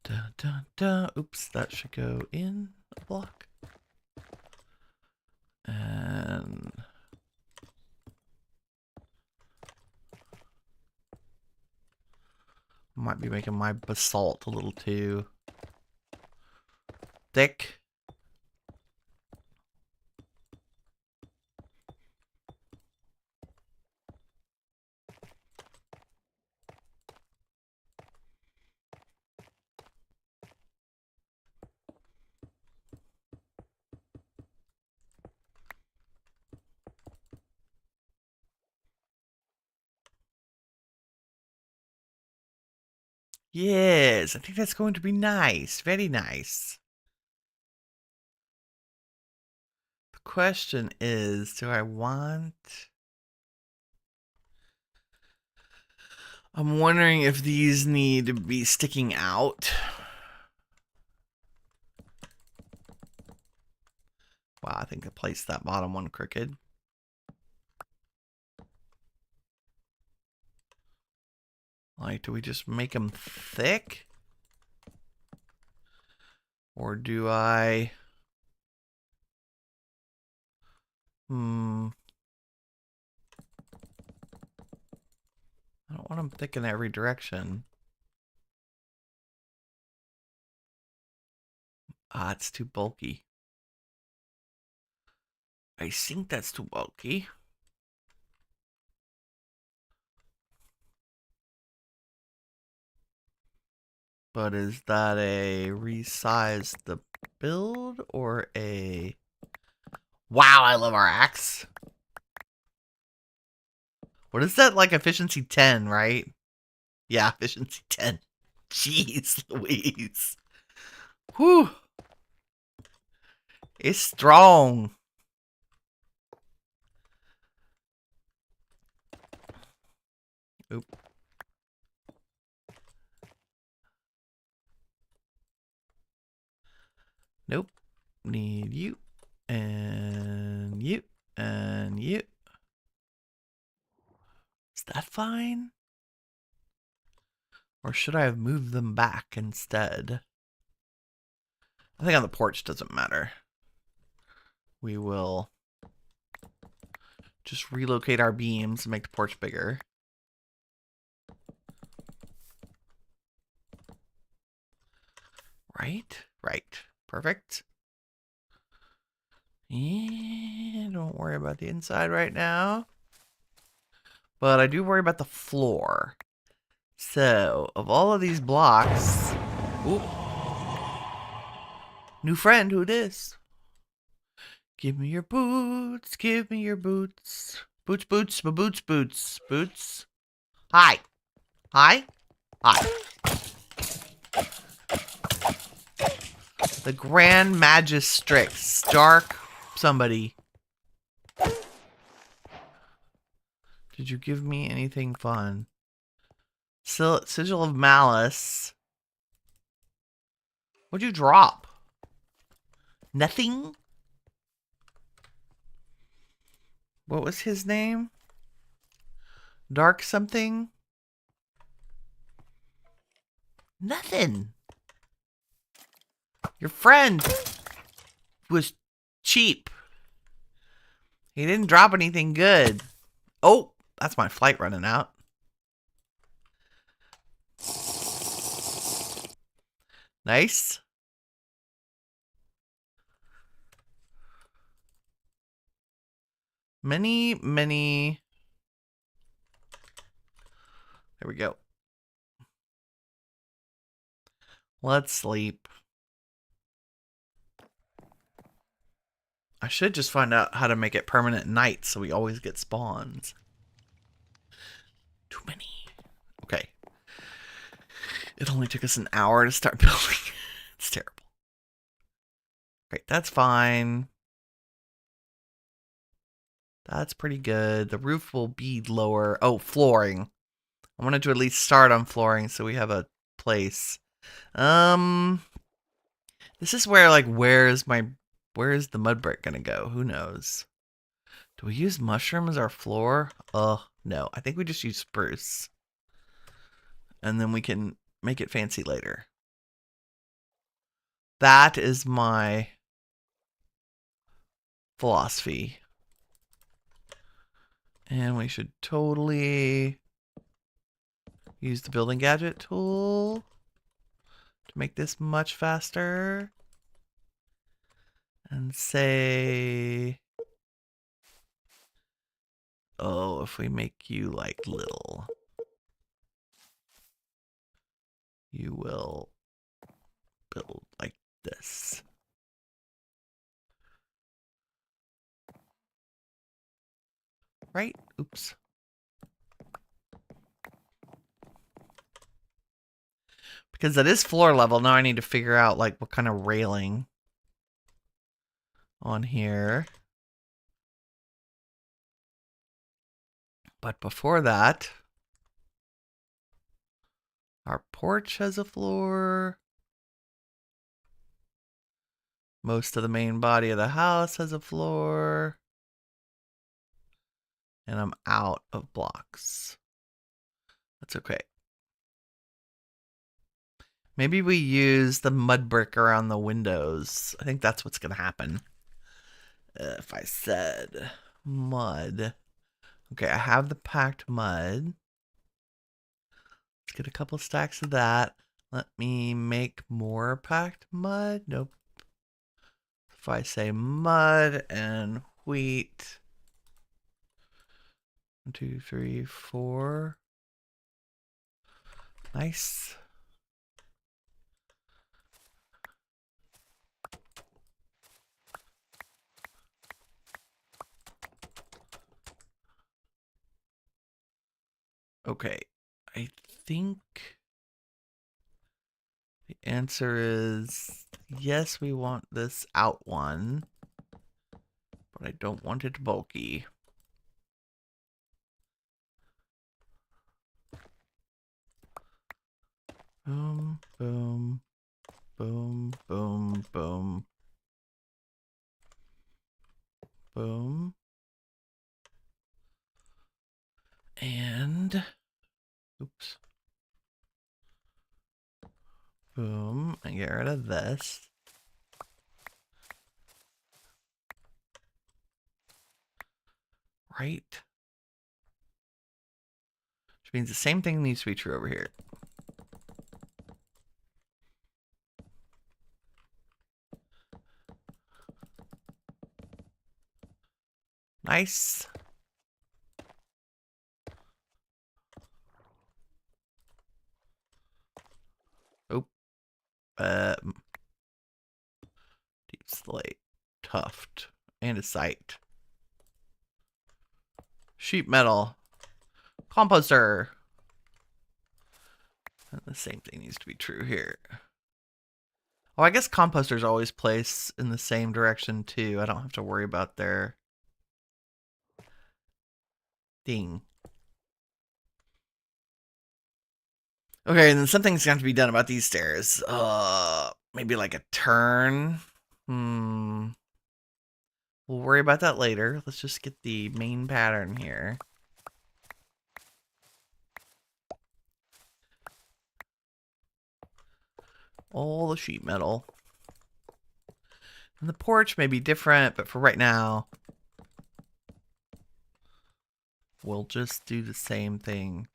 Dun, dun, dun. Oops, that should go in a block. And might be making my basalt a little too thick. Yes, I think that's going to be nice. Very nice. The question is, do I want... I'm wondering if these need to be sticking out. Wow, I think I placed that bottom one crooked. Like, do we just make them thick? Or do I... I don't want them thick in every direction. Ah, it's too bulky. I think that's too bulky. But is that a resize the build or a... Wow, I love our axe. What is that, like efficiency 10, right? Yeah, efficiency 10. Jeez Louise. Whew. It's strong. Oop. Nope. Need you. And you. And you. Is that fine? Or should I have moved them back instead? I think on the porch doesn't matter. We will just relocate our beams and make the porch bigger. Right? Right. Perfect. And don't worry about the inside right now. But I do worry about the floor. So, of all of these blocks... Oop. New friend, who this? Give me your boots, give me your boots. Boots, boots, my boots, boots, boots. Hi. Hi. Hi. The Grand Magistrix. Dark somebody. Did you give me anything fun? Sigil of Malice. What'd you drop? Nothing? What was his name? Dark something? Nothing. Your friend was cheap. He didn't drop anything good. Oh, that's my flight running out. Nice. Many. There we go. Let's sleep. I should just find out how to make it permanent night so we always get spawns. Too many. Okay. It only took us an hour to start building. It's terrible. Great, that's fine. That's pretty good. The roof will be lower. Oh, flooring. I wanted to at least start on flooring so we have a place. This is where, like, where is the mud brick gonna go? Who knows? Do we use mushroom as our floor? No. I think we just use spruce. And then we can make it fancy later. That is my philosophy. And we should totally use the building gadget tool to make this much faster. And say, oh, if we make you like little, you will build like this. Right? Oops. Because that is floor level. Now I need to figure out like what kind of railing on here. But before that, our porch has a floor. Most of the main body of the house has a floor. And I'm out of blocks. That's okay. Maybe we use the mud brick around the windows. I think that's what's going to happen. If I said mud. Okay, I have the packed mud. Let's get a couple stacks of that. Let me make more packed mud. Nope. If I say mud and wheat. 1, 2, 3, 4. Nice. Okay, I think the answer is yes, we want this out one, but I don't want it bulky. Boom, boom, boom, boom, boom, boom. And, oops. Boom, and get rid of this. Right. Which means the same thing needs to be true over here. Nice. Oh. Deep slate. Tuft. Andesite. Sheet metal. Composter. And the same thing needs to be true here. Oh, I guess composters always place in the same direction too. I don't have to worry about their thing. Okay, and then something's going to be done about these stairs. Maybe like a turn. We'll worry about that later. Let's just get the main pattern here. All the sheet metal. And the porch may be different, but for right now, we'll just do the same thing.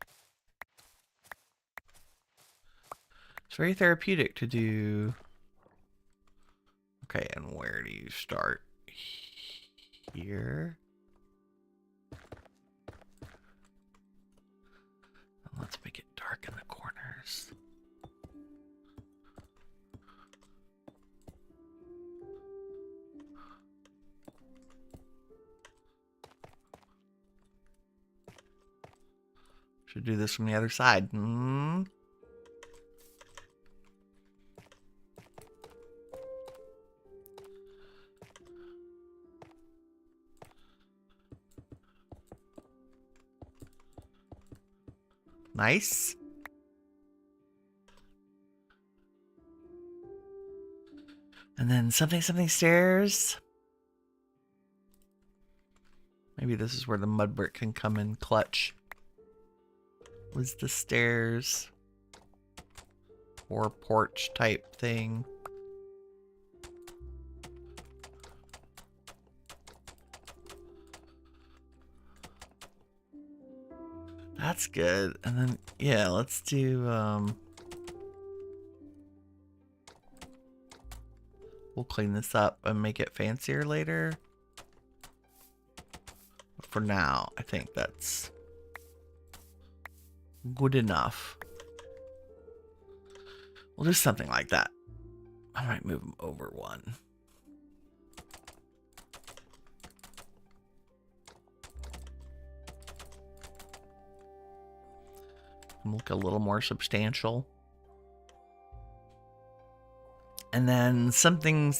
It's very therapeutic to do. Okay, and where do you start? Here. Let's make it dark in the corners. Should do this from the other side. Nice. And then something stairs. Maybe this is where the mud brick can come in clutch. Was the stairs or porch type thing. That's good. And then, yeah, let's do, we'll clean this up and make it fancier later. But for now, I think that's good enough. We'll do something like that. I might move them over one. Look a little more substantial. And then something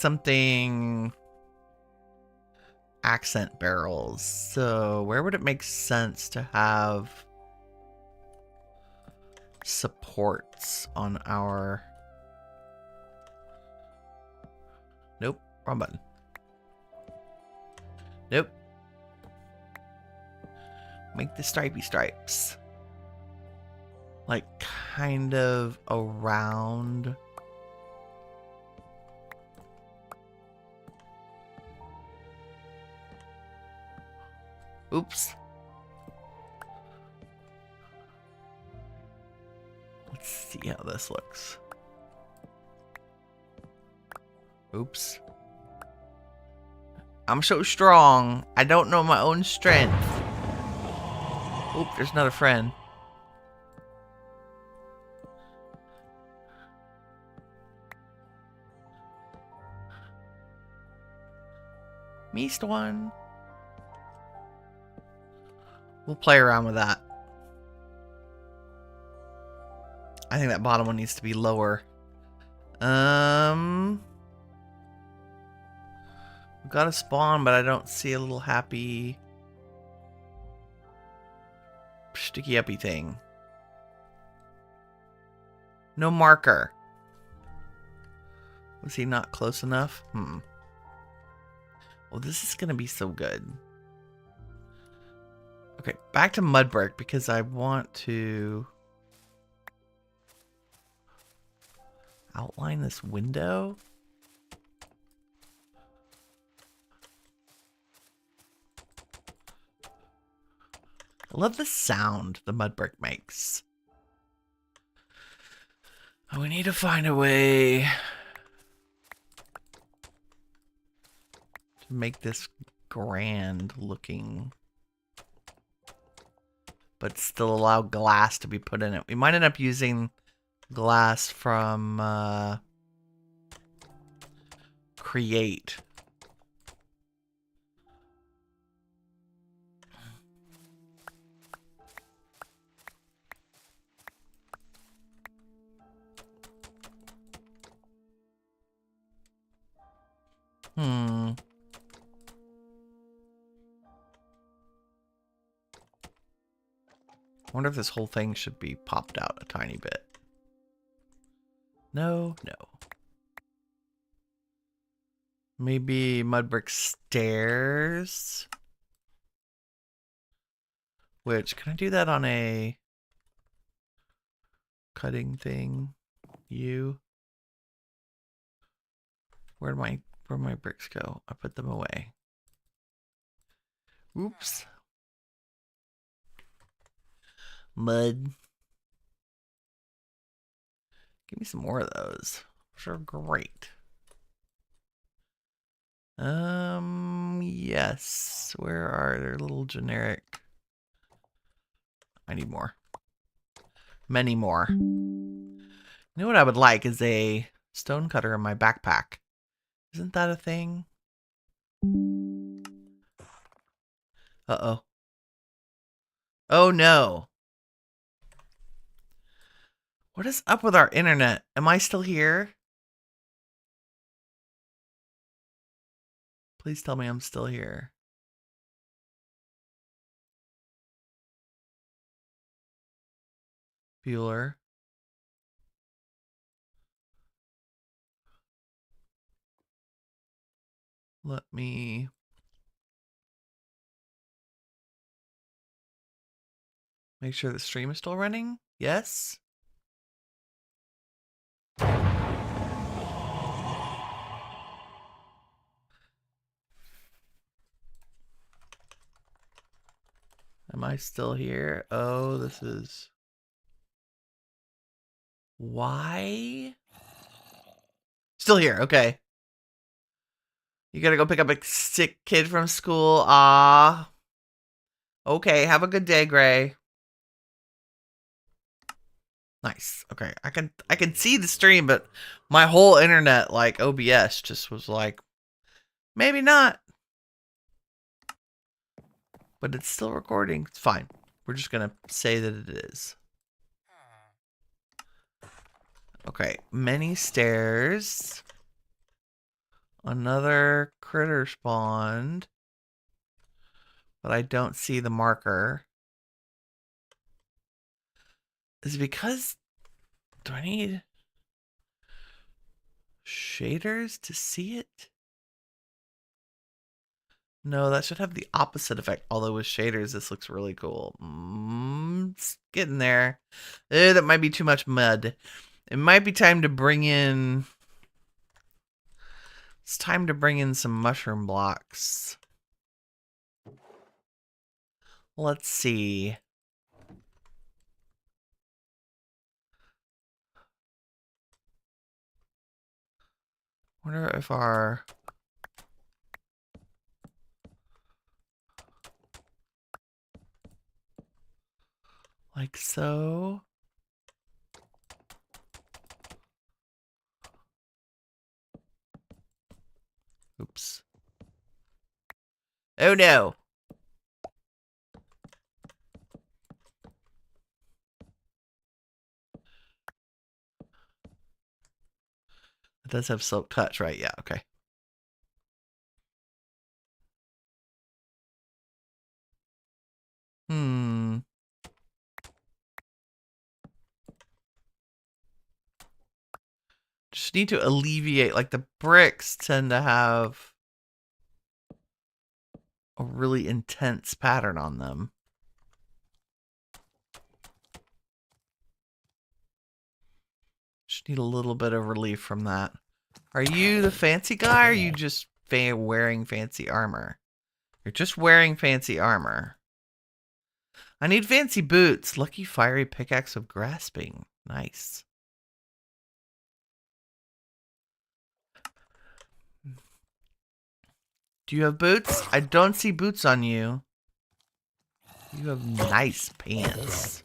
accent barrels. So where would it make sense to have supports on our... Nope, wrong button. Nope. Make the stripy stripes. Like kind of around. Oops. see how this looks. Oops. I'm so strong. I don't know my own strength. Oop, there's another friend. Missed one. We'll play around with that. I think that bottom one needs to be lower. We've got a spawn, but I don't see a little happy sticky uppy thing. No marker. Was he not close enough? Well, this is gonna be so good. Okay, back to mud brick because I want to outline this window. I love the sound the mud brick makes. Oh, we need to find a way to make this grand looking, but still allow glass to be put in it. We might end up using glass from Create. I wonder if this whole thing should be popped out a tiny bit. No. Maybe mud brick stairs. Which, can I do that on a cutting thing? Where'd my bricks go? I put them away. Oops. Mud. Give me some more of those. Those are great. Yes. Where are their little generic? I need more. Many more. You know what I would like is a stone cutter in my backpack. Isn't that a thing? Uh-oh. Oh no. What is up with our internet? Am I still here? Please tell me I'm still here. Bueller. Let me... make sure the stream is still running. Yes? Am I still here? Oh, this is... Why? Still here, okay. You gotta go pick up a sick kid from school. Ah. Okay, have a good day, Gray. Nice. Okay, I can see the stream, but my whole internet, like OBS, just was like, maybe not. But it's still recording. It's fine. We're just gonna say that it is. Okay, many stairs. Another critter spawned. But I don't see the marker. Is it because... do I need shaders to see it? No, that should have the opposite effect. Although with shaders, this looks really cool. It's getting there. That might be too much mud. It might be time to bring in... it's time to bring in some mushroom blocks. Let's see. Wonder if our... Like so. Oops. Oh no. It does have silk touch, right? Yeah, okay. Just need to alleviate, like the bricks tend to have a really intense pattern on them. Just need a little bit of relief from that. Are you the fancy guy or are you just wearing fancy armor? You're just wearing fancy armor. I need fancy boots. Lucky fiery pickaxe of grasping. Nice. Do you have boots? I don't see boots on you. You have nice pants.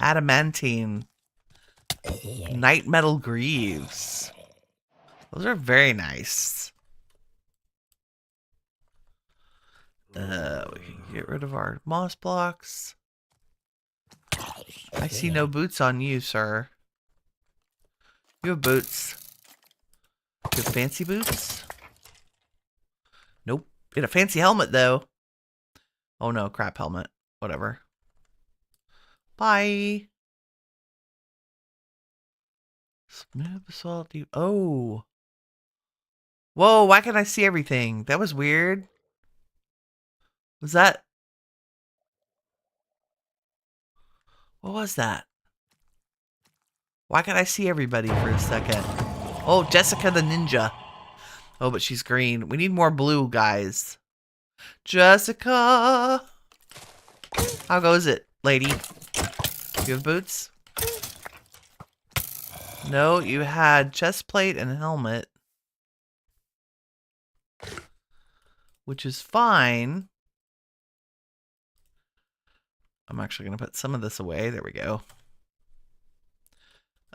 Adamantine. Night metal greaves. Those are very nice. We can get rid of our moss blocks. I see no boots on you, sir. You have boots. You have fancy boots? Nope. Get a fancy helmet, though. Oh no, crap helmet. Whatever. Bye. Smooth basalt. Oh. Whoa, why can't I see everything? That was weird. Was that? What was that? Why can't I see everybody for a second? Oh, Jessica the ninja. Oh, but she's green. We need more blue, guys. Jessica. How goes it, lady? You have boots? No, you had chest plate and helmet. Which is fine. I'm actually going to put some of this away. There we go.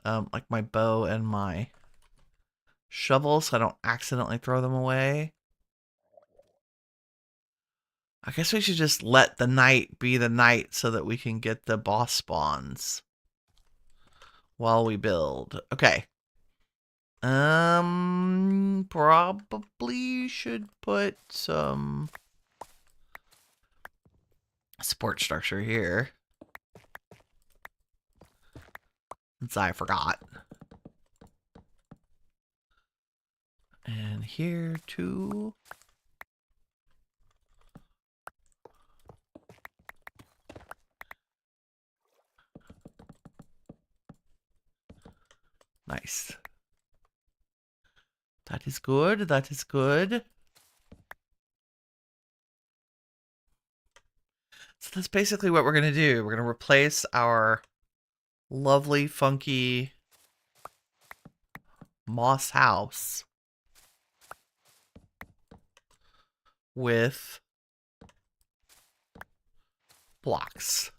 Like my bow and my shovel so I don't accidentally throw them away. I guess we should just let the night be the night so that we can get the boss spawns while we build. Okay. Probably should put some support structure here. Since I forgot. And here too. Nice. That is good. That is good. So that's basically what we're going to do. We're going to replace our lovely, funky moss house with blocks.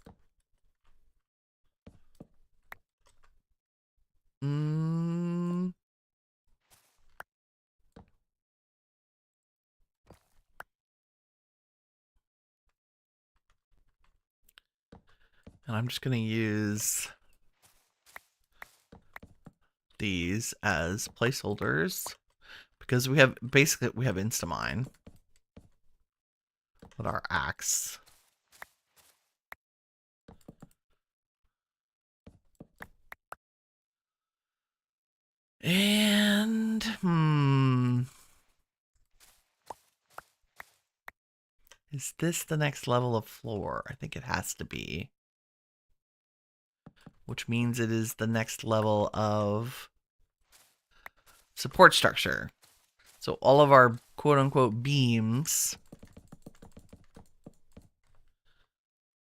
And I'm just going to use these as placeholders because we have Instamine with our axe. And is this the next level of floor? I think it has to be. Which means it is the next level of support structure. So all of our quote-unquote beams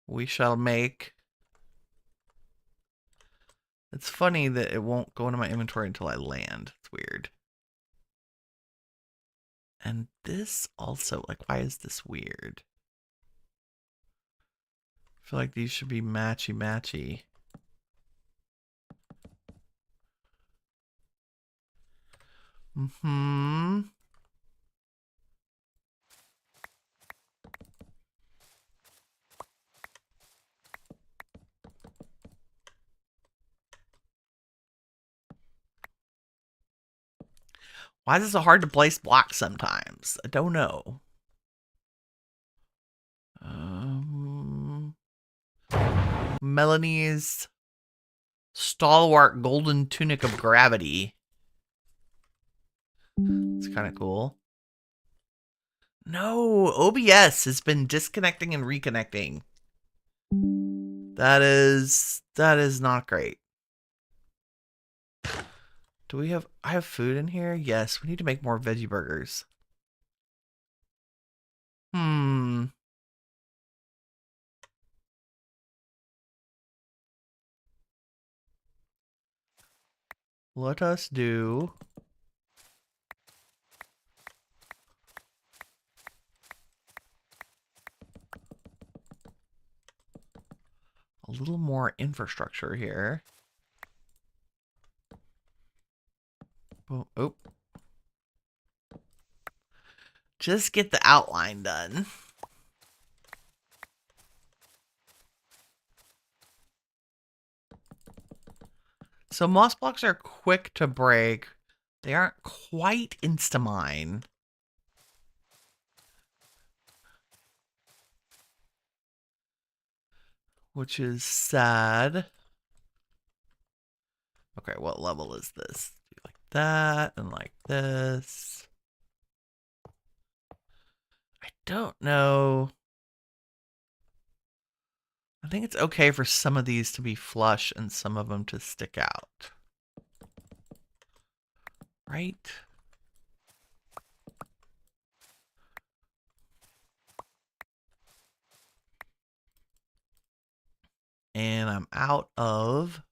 we shall make It's funny that it won't go into my inventory until I land. It's weird. And this also, like, why is this weird? I feel like these should be matchy-matchy. Mm-hmm. Why is it so hard to place blocks sometimes? I don't know. Melanie's stalwart golden tunic of gravity. It's kind of cool. No, OBS has been disconnecting and reconnecting. That is not great. Do we have, I have food in here? Yes, we need to make more veggie burgers. Let us do a little more infrastructure here. Oh. Just get the outline done. So moss blocks are quick to break. They aren't quite insta-mine. Which is sad. Okay, what level is this? Like that and like this. I don't know. I think it's okay for some of these to be flush and some of them to stick out. Right? And I'm out of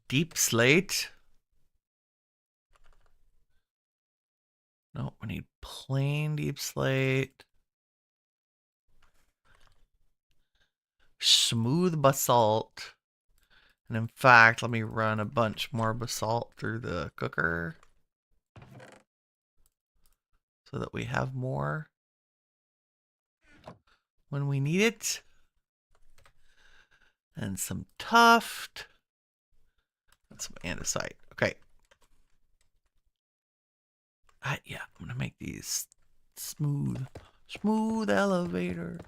deep slate. No, we need plain deep slate. Smooth basalt. And in fact, let me run a bunch more basalt through the cooker so that we have more when we need it. And some tuft. And some andesite. Okay. Yeah, I'm going to make these smooth elevator.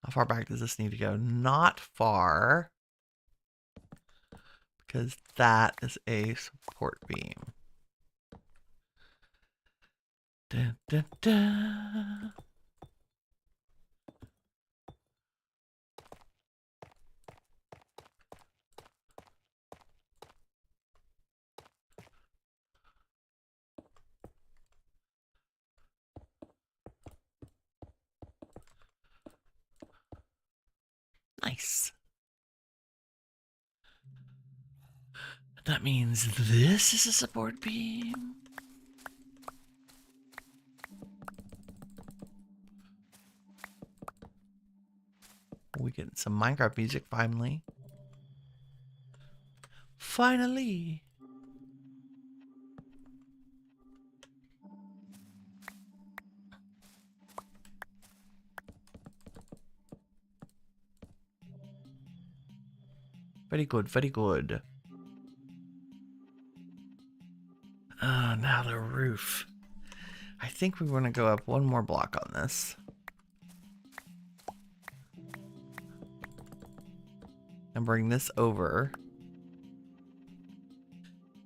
How far back does this need to go? Not far. Because that is a support beam. Dun, dun, dun. Nice. That means this is a support beam. We get some Minecraft music finally. Finally. Very good, very good. Now the roof. I think we want to go up one more block on this. And bring this over.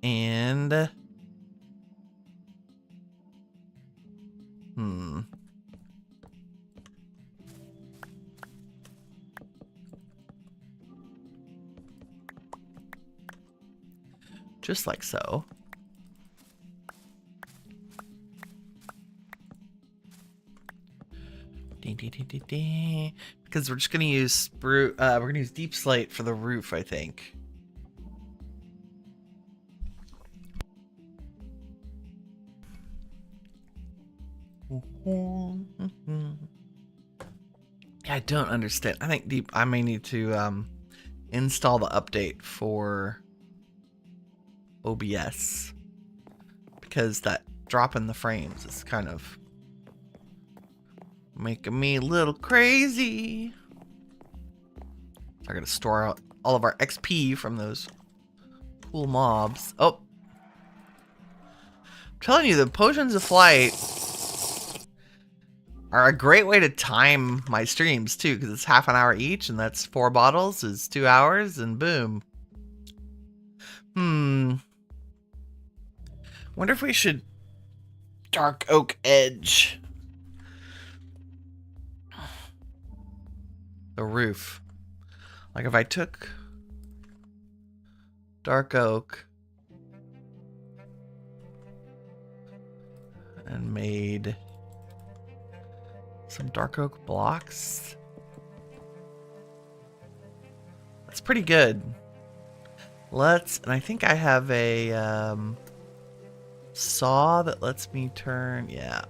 And... just like so. Because we're just gonna use we're gonna use deep slate for the roof, I think. I don't understand. I think I may need to install the update for OBS because that drop in the frames is kind of making me a little crazy. So I gotta store out all of our XP from those cool mobs. Oh, I'm telling you, the potions of flight are a great way to time my streams too, because it's half an hour each, and that's 4 bottles is 2 hours, and boom. Wonder if we should dark oak edge the roof. Like if I took dark oak and made some dark oak blocks. That's pretty good. And I think I have a saw that lets me turn, yeah.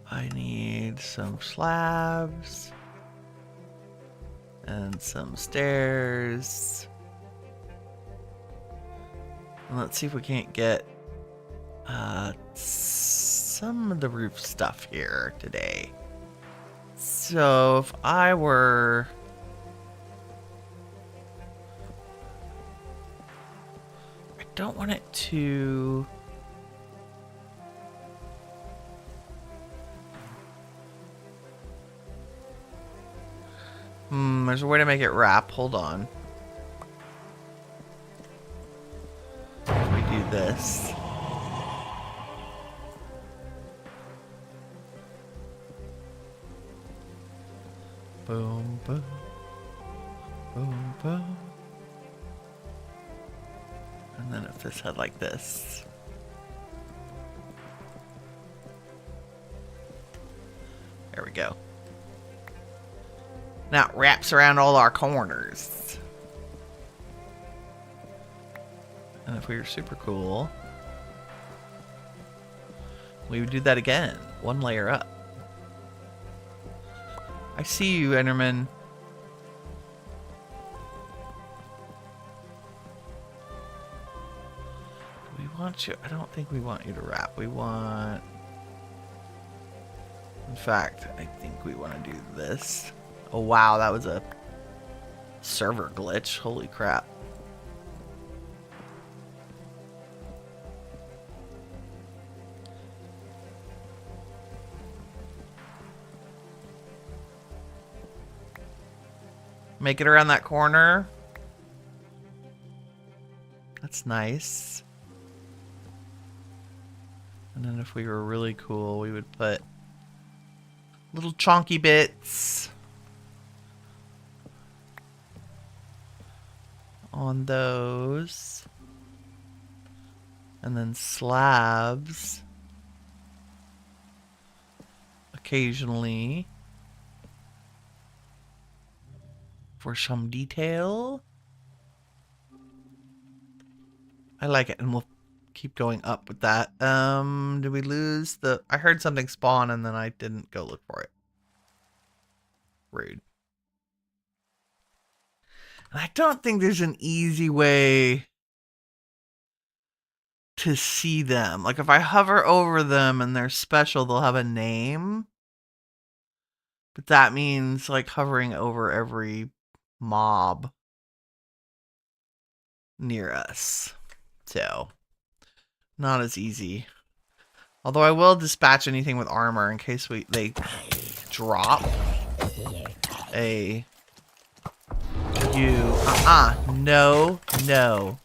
I need some slabs and some stairs. And let's see if we can't get some of the roof stuff here today. So if I were... I don't want it to... there's a way to make it wrap. Hold on. If we do this. Boom, boom. Boom, boom. And then if this had like this. There we go. Now it wraps around all our corners. And if we were super cool, we would do that again. 1 layer up. I see you, Enderman. Do we want you? I don't think we want you to wrap. We want... In fact, I think we want to do this. Oh wow, that was a server glitch. Holy crap. Make it around that corner. That's nice. And then if we were really cool, we would put little chonky bits on those. And then slabs occasionally for some detail. I like it, and we'll keep going up with that. Did we lose the... I heard something spawn and then I didn't go look for it. Rude. And I don't think there's an easy way to see them. Like if I hover over them and they're special, they'll have a name. But that means like hovering over every mob near us. So, not as easy. Although I will dispatch anything with armor in case they drop a no, no.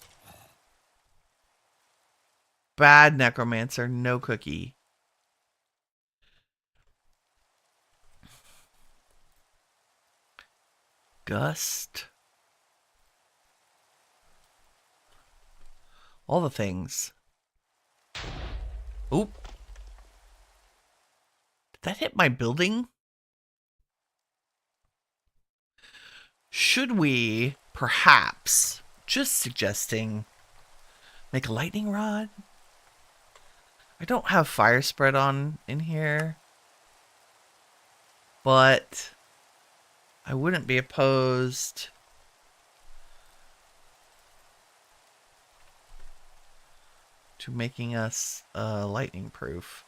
Bad necromancer, no cookie. Gust. All the things. Oop. Did that hit my building? Should we, perhaps, just suggesting, make a lightning rod? I don't have fire spread on in here, but I wouldn't be opposed to making us lightning proof.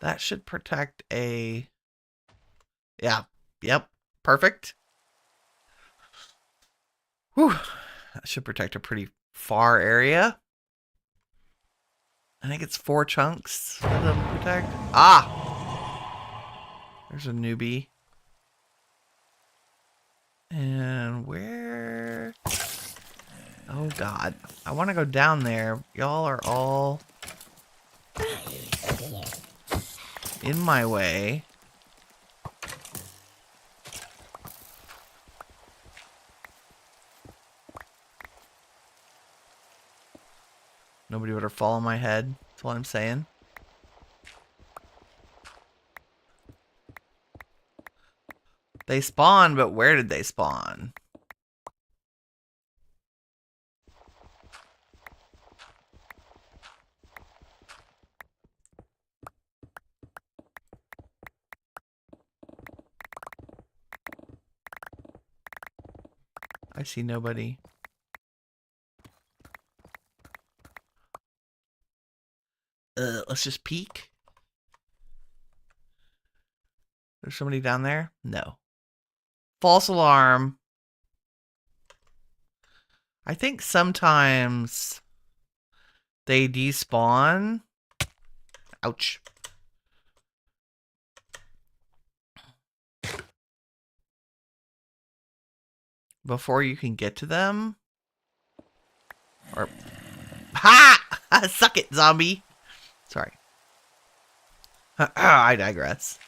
That should protect a... Yeah. Yep. Perfect. Whew. That should protect a pretty far area. I think it's 4 chunks for them to protect. Ah! There's a newbie. And where... Oh, God. I want to go down there. Y'all are all in my way. Nobody better fall on my head. That's what I'm saying. They spawned, but where did they spawn? I see nobody. Let's just peek. There's somebody down there? No. False alarm. I think sometimes they despawn. Ouch. Before you can get to them. Or... Ha! Suck it, zombie. Sorry. I digress.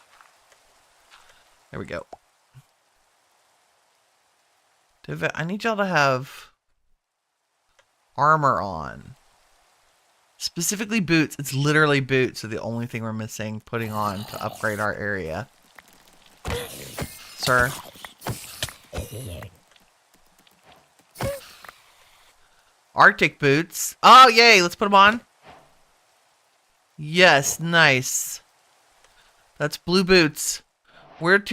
There we go. I need y'all to have armor on. Specifically boots. It's literally boots are the only thing we're missing putting on to upgrade our area. Sir. Arctic boots. Oh, yay. Let's put them on. Yes, nice. That's blue boots. World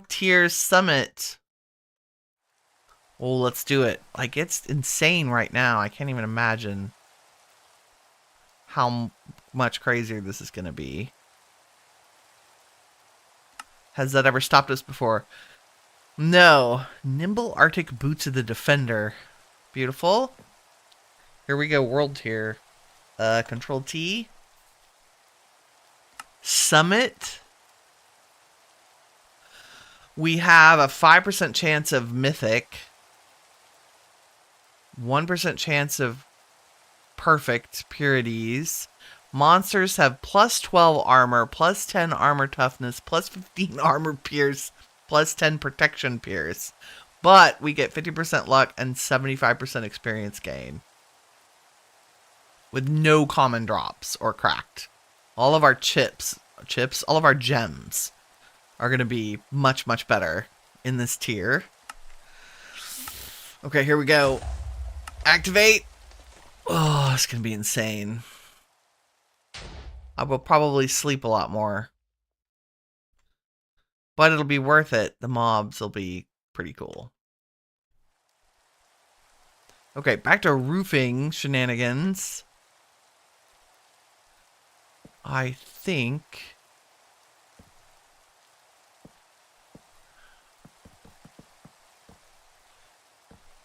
Tier Summit. Oh, let's do it. Like, it's insane right now. I can't even imagine how much crazier this is going to be. Has that ever stopped us before? No. Nimble Arctic Boots of the Defender. Beautiful. Here we go. World Tier. Control T. Summit. We have a 5% chance of Mythic. 1% chance of Perfect Purities. Monsters have plus 12 armor, plus 10 armor toughness, plus 15 armor pierce, plus 10 protection pierce. But we get 50% luck and 75% experience gain. With no common drops or cracked. All of our all of our gems are going to be much, much better in this tier. Okay, here we go. Activate. Oh, it's going to be insane. I will probably sleep a lot more. But it'll be worth it. The mobs will be pretty cool. Okay, back to roofing shenanigans. I think...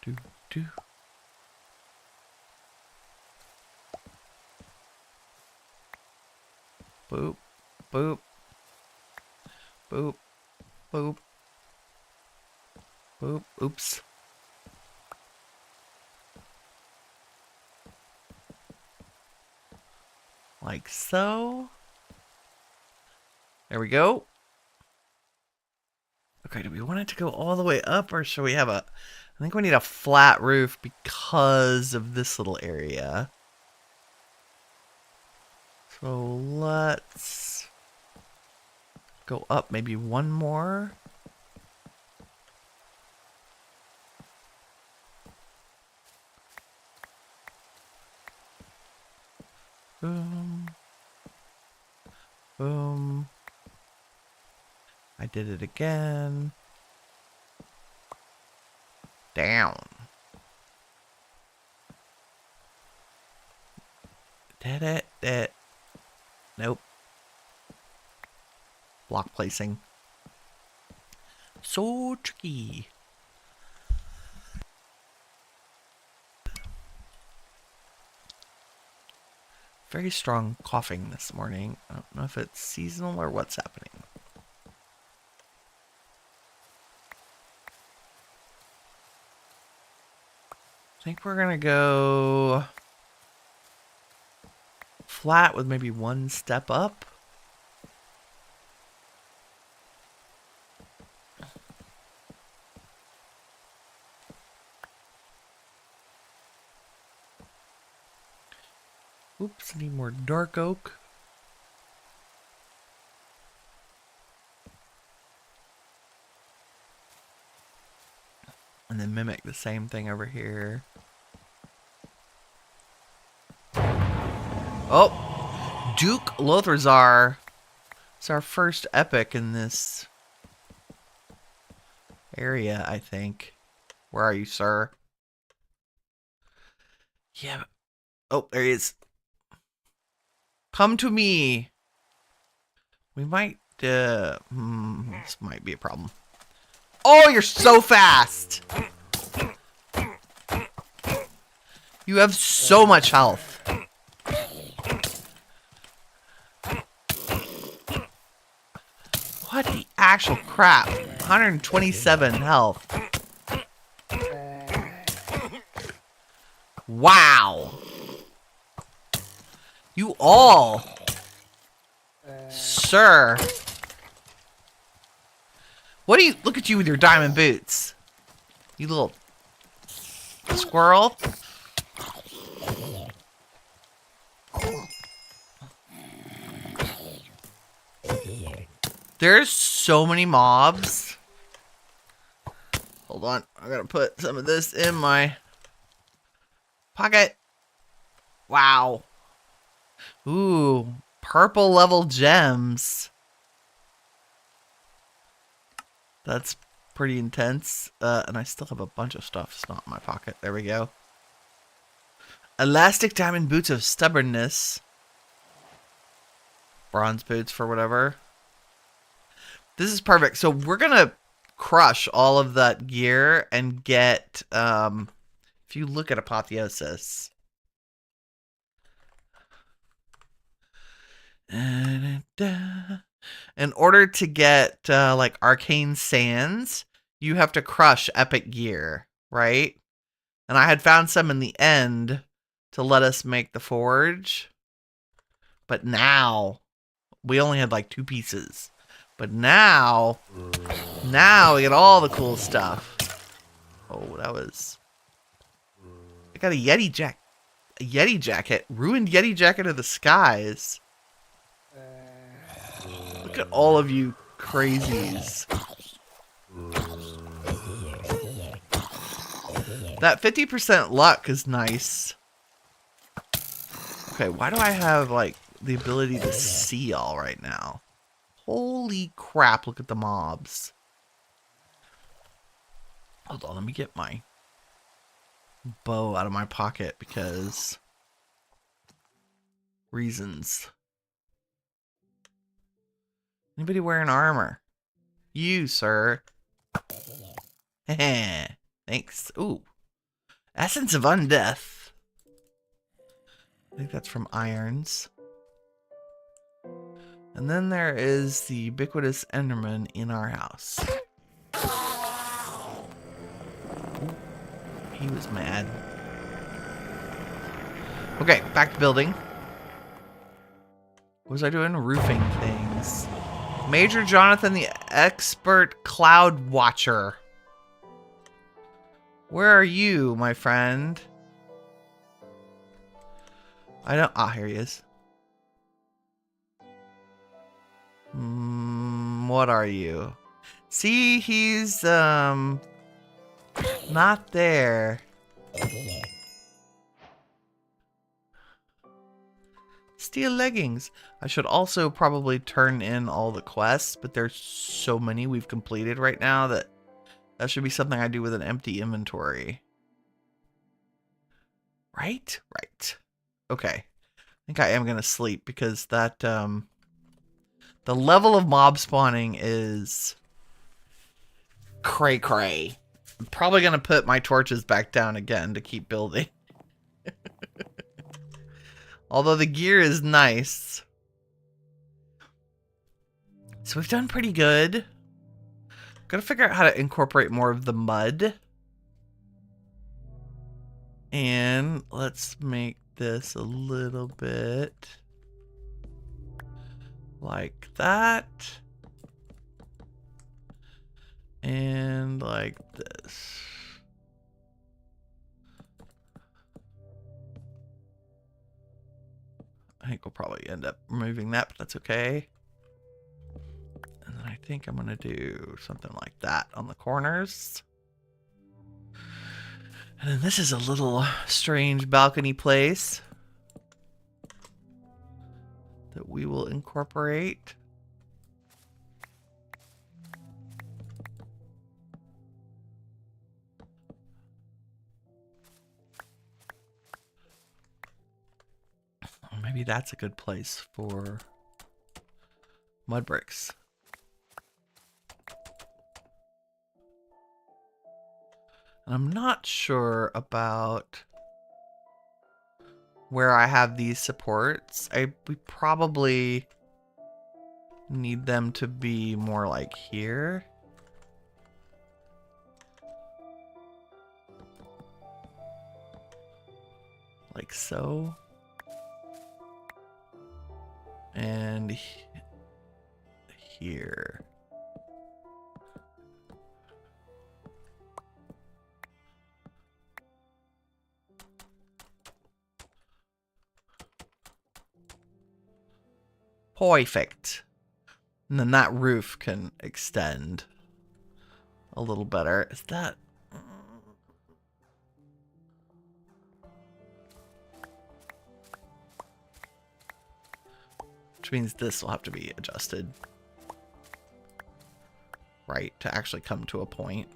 Do. Boop. Boop. Boop. Boop. Boop. Oops. Like so. There we go. Okay, do we want it to go all the way up, or should we have a... I think we need a flat roof because of this little area. So let's go up maybe one more. Boom. Boom. I did it again. Down. Did it. Nope. Block placing. So tricky. Very strong coughing this morning. I don't know if it's seasonal or what's happening. I think we're gonna go flat with maybe one step up. Oops, need more dark oak. And then mimic the same thing over here. Oh! Duke Lothrazar. It's our first epic in this area, I think. Where are you, sir? Yeah. Oh, there he is. Come to me. We might, this might be a problem. Oh, you're so fast. You have so much health. What the actual crap? 127 health. Wow. You all. Sir. What do you... Look at you with your diamond boots. You little squirrel. There's so many mobs. Hold on. I'm going to put some of this in my pocket. Wow. Ooh. Purple level gems. That's pretty intense. And I still have a bunch of stuff. It's not in my pocket. There we go. Elastic diamond boots of stubbornness. Bronze boots for whatever. This is perfect. So we're going to crush all of that gear and get, if you look at Apotheosis. In order to get, like, arcane sands, you have to crush epic gear, right? And I had found some in the end to let us make the forge. But now, we only had like 2 pieces. But now we get all the cool stuff. Oh, that was... I got a Yeti jacket. Ruined Yeti jacket of the skies. Look at all of you crazies. That 50% luck is nice. Okay, why do I have, like, the ability to see all right now? Holy crap, look at the mobs. Hold on, let me get my bow out of my pocket because... reasons. Anybody wearing armor? You, sir. Thanks. Ooh. Essence of Undeath. I think that's from irons. And then there is the ubiquitous Enderman in our house. Ooh, he was mad. Okay, back to building. What was I doing? Roofing things. Major Jonathan, the expert cloud watcher. Where are you, my friend? I don't. Ah, here he is. What are you? See, he's not there. Steel leggings. I should also probably turn in all the quests, but there's so many we've completed right now that should be something I do with an empty inventory. Right? Right. Okay. I think I am gonna sleep because that the level of mob spawning is cray cray. I'm probably gonna put my torches back down again to keep building. Although the gear is nice. So we've done pretty good. Gotta figure out how to incorporate more of the mud. And let's make this a little bit like that. And like this. I think we'll probably end up removing that, but that's okay. And then I think I'm gonna do something like that on the corners. And then this is a little strange balcony place that we will incorporate. Maybe that's a good place for mud bricks. And I'm not sure about where I have these supports. We probably need them to be more like here. Like so. And here. Perfect. And then that roof can extend a little better. Is that... Which means this will have to be adjusted. Right, to actually come to a point.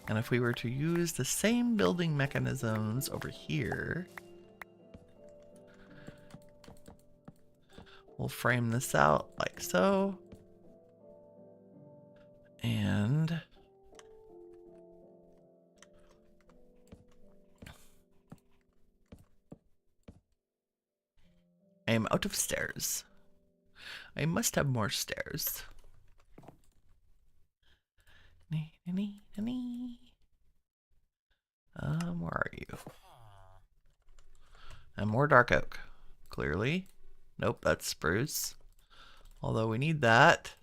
And if we were to use the same building mechanisms over here, we'll frame this out like so. And I am out of stairs. I must have more stairs. Where are you? And more dark oak, clearly. Nope, that's spruce. Although we need that.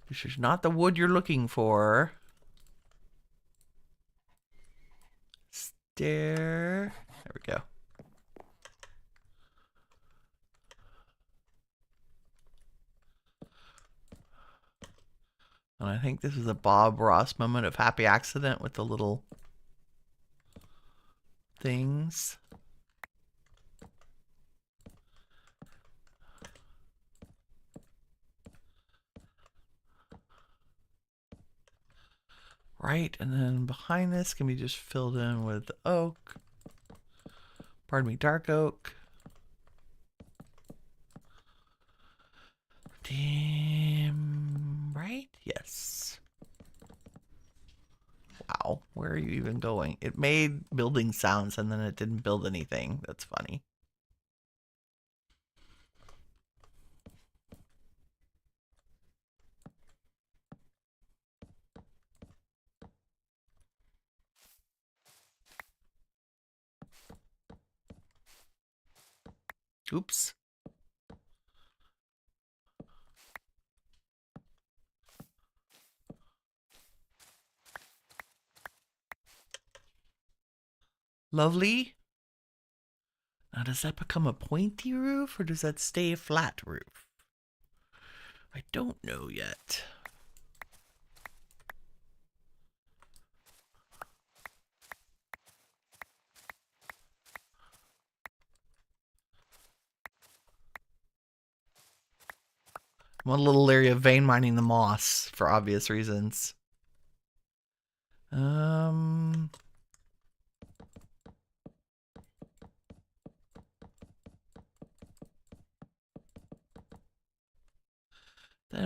This is not the wood you're looking for. Stair. There we go. And I think this is a Bob Ross moment of happy accident with the little things. Right, and then behind this can be just filled in with oak. Pardon me, dark oak. Damn right, yes. Wow, where are you even going? It made building sounds and then it didn't build anything. That's funny. Oops. Lovely. Now, does that become a pointy roof or does that stay a flat roof? I don't know yet. One little area of vein mining the moss for obvious reasons. Then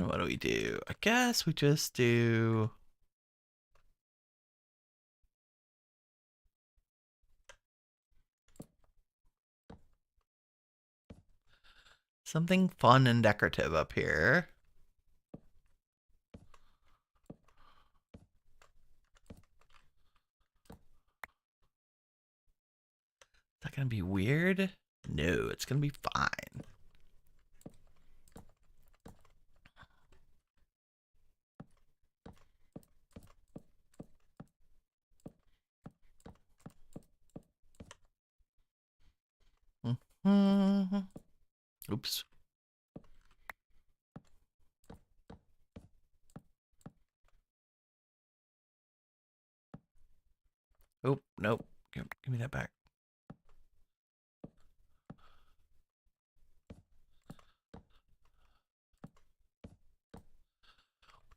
what do we do? I guess we just do... something fun and decorative up here. Is that going to be weird? No, it's going to be fine. Oops. Oh, nope. Give me that back.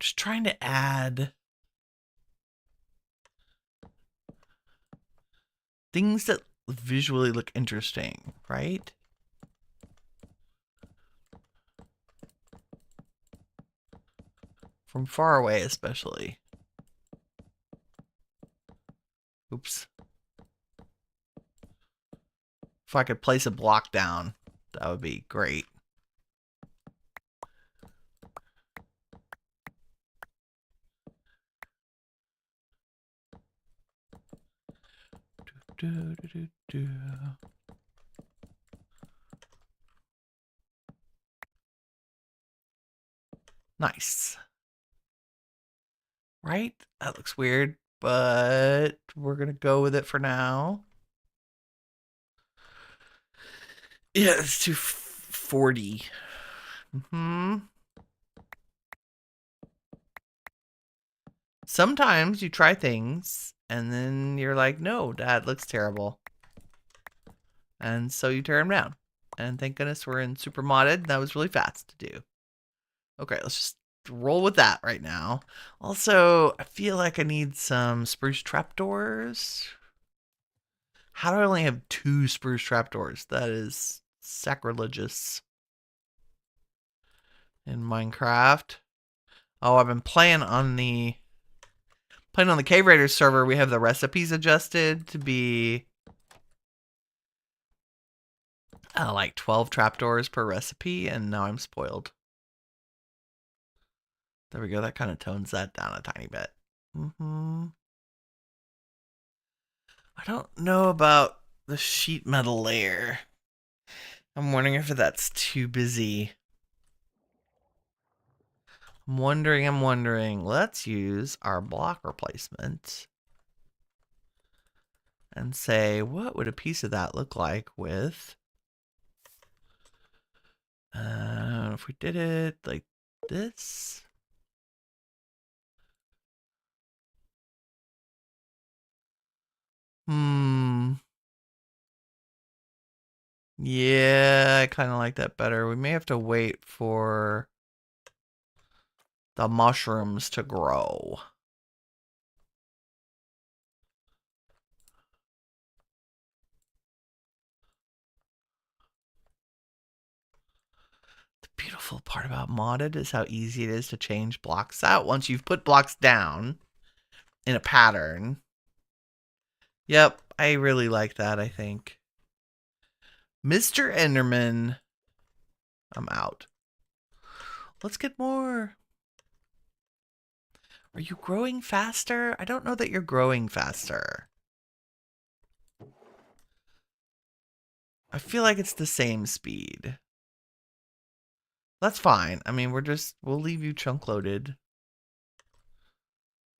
Just trying to add things that visually look interesting, right? From far away, especially. Oops. If I could place a block down, that would be great. Nice. Right? That looks weird, but we're going to go with it for now. Yeah, it's 240. Sometimes you try things and then you're like, no, that looks terrible. And so you tear them down. And thank goodness we're in super modded. That was really fast to do. Okay, let's just roll with that right now. Also, I feel like I need some spruce trapdoors. How do I only have 2 spruce trapdoors? That is sacrilegious in Minecraft. Oh, I've been playing on the Cave Raiders server. We have the recipes adjusted to be like 12 trapdoors per recipe, and now I'm spoiled. There we go. That kind of tones that down a tiny bit. I don't know about the sheet metal layer. I'm wondering if that's too busy. I'm wondering. Let's use our block replacement and say, what would a piece of that look like with... if we did it like this... Yeah, I kind of like that better. We may have to wait for the mushrooms to grow. The beautiful part about modded is how easy it is to change blocks out once you've put blocks down in a pattern. Yep, I really like that, I think. Mr. Enderman, I'm out. Let's get more. Are you growing faster? I don't know that you're growing faster. I feel like it's the same speed. That's fine. I mean, we'll leave you chunk loaded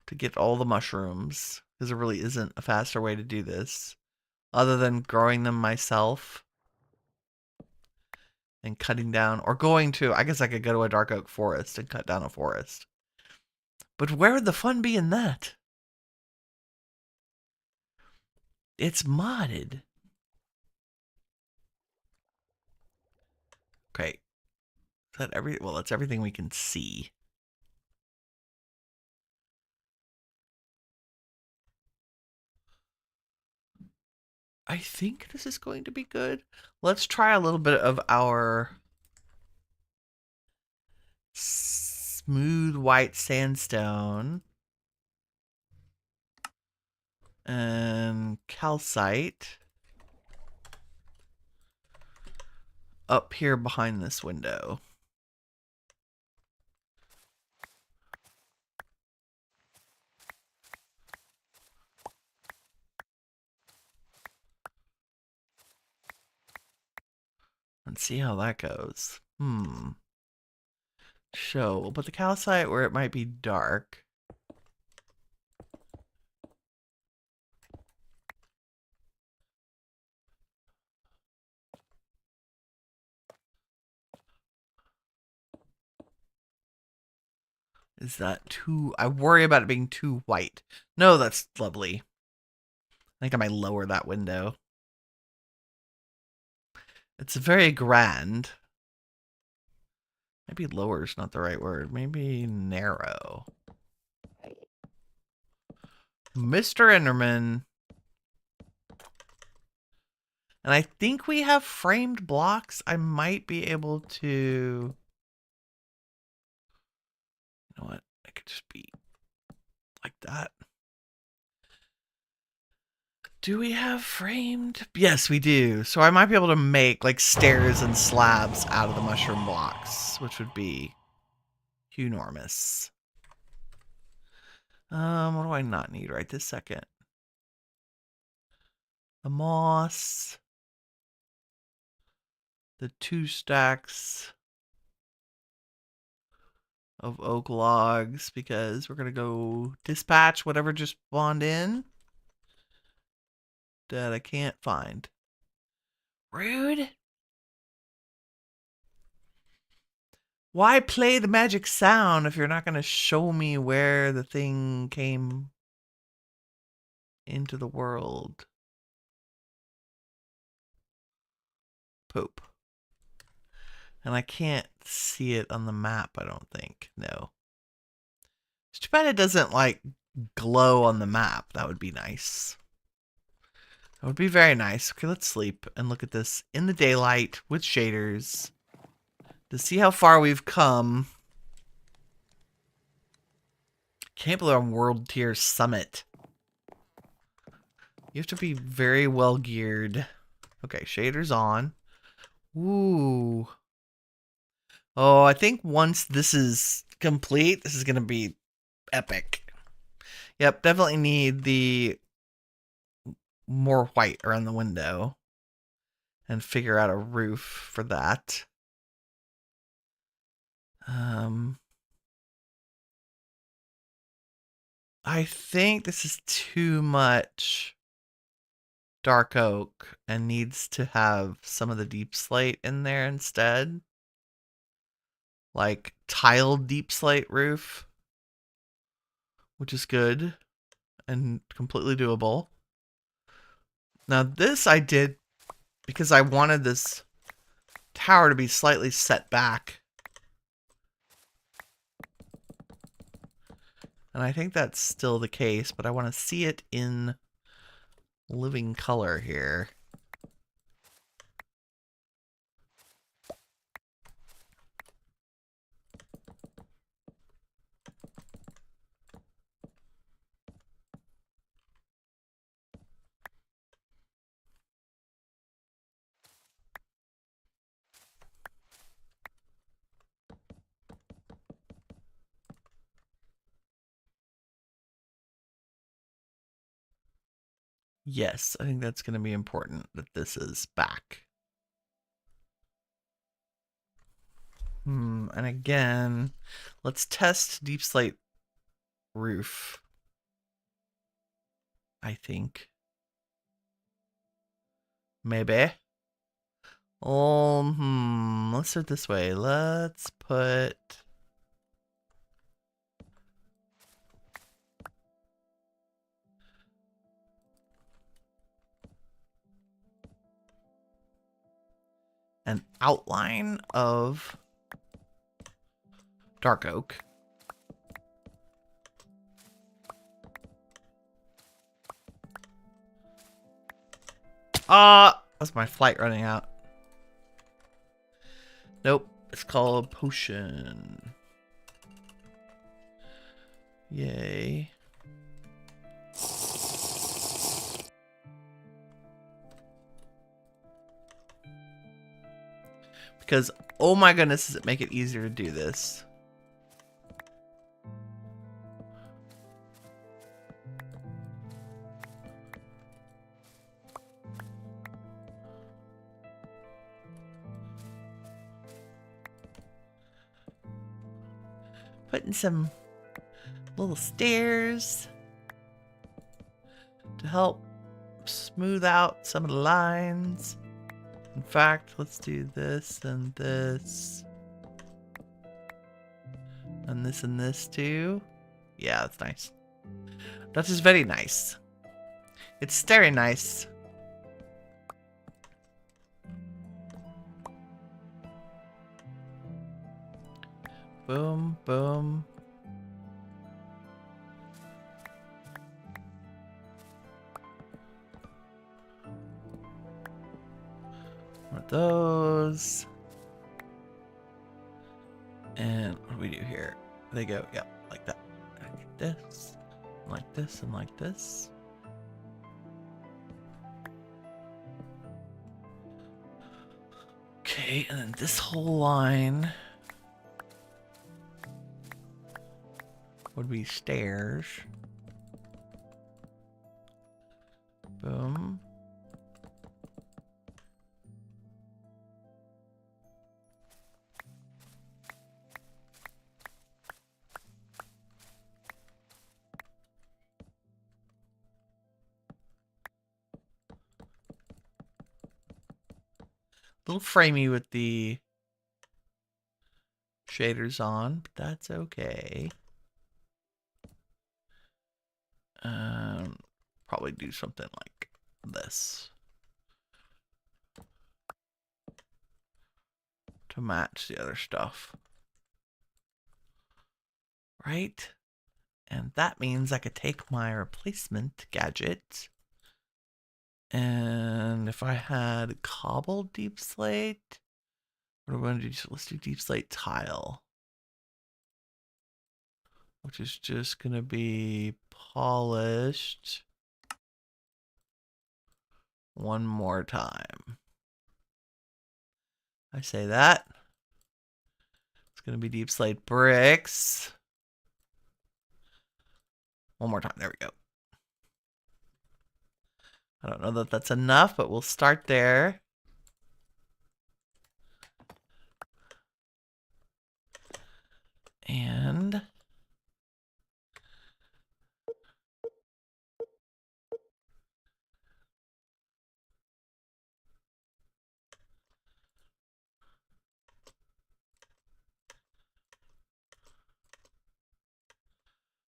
to get all the mushrooms, because there really isn't a faster way to do this other than growing them myself and cutting down, or going to, I guess I could go to a dark oak forest and cut down a forest. But where would the fun be in that? It's modded. Okay. Is that well, that's everything we can see. I think this is going to be good. Let's try a little bit of our smooth white sandstone and calcite up here behind this window. And see how that goes. Show. We'll put the calcite where it might be dark. Is that too... I worry about it being too white. No, that's lovely. I think I might lower that window. It's very grand. Maybe lower is not the right word. Maybe narrow. Mr. Enderman. And I think we have framed blocks. I might be able to... You know what? I could just be like that. Do we have framed? Yes, we do. So I might be able to make like stairs and slabs out of the mushroom blocks, which would be enormous. What do I not need right this second? The moss. The 2 stacks of oak logs, because we're going to go dispatch whatever just spawned in that I can't find. Rude. Why play the magic sound if you're not going to show me where the thing came into the world? Poop. And I can't see it on the map, I don't think. No. It's too bad it doesn't, like, glow on the map. That would be nice. That would be very nice. Okay, let's sleep and look at this in the daylight with shaders to see how far we've come. Can't believe I'm world tier summit. You have to be very well geared. Okay, shaders on. Ooh. Oh, I think once this is complete, this is going to be epic. Yep, definitely need the more white around the window and figure out a roof for that. I think this is too much dark oak and needs to have some of the deep slate in there instead. Like tiled deep slate roof, which is good and completely doable. Now this I did because I wanted this tower to be slightly set back. And I think that's still the case, but I want to see it in living color here. Yes, I think that's going to be important that this is back. And again, let's test deep slate roof. I think. Maybe. Let's do it this way. Let's put an outline of dark oak. That's my flight running out. Nope, it's called potion. Yay. Because, oh my goodness, does it make it easier to do this? Putting some little stairs to help smooth out some of the lines. In fact, let's do this and this. And this too. Yeah, that's nice. That is very nice. It's very nice. Boom, boom. One of those. And what do we do here? They go, yep, like that. Like this, like this, and like this. Okay, and then this whole line would be stairs. Boom. A little framey with the shaders on, but that's okay. Probably do something like this to match the other stuff. Right? And that means I could take my replacement gadget. And if I had cobbled deep slate, what do we want to do? Let's do deep slate tile, which is just going to be polished one more time. I say that. It's going to be deep slate bricks. One more time. There we go. I don't know that that's enough, but we'll start there. And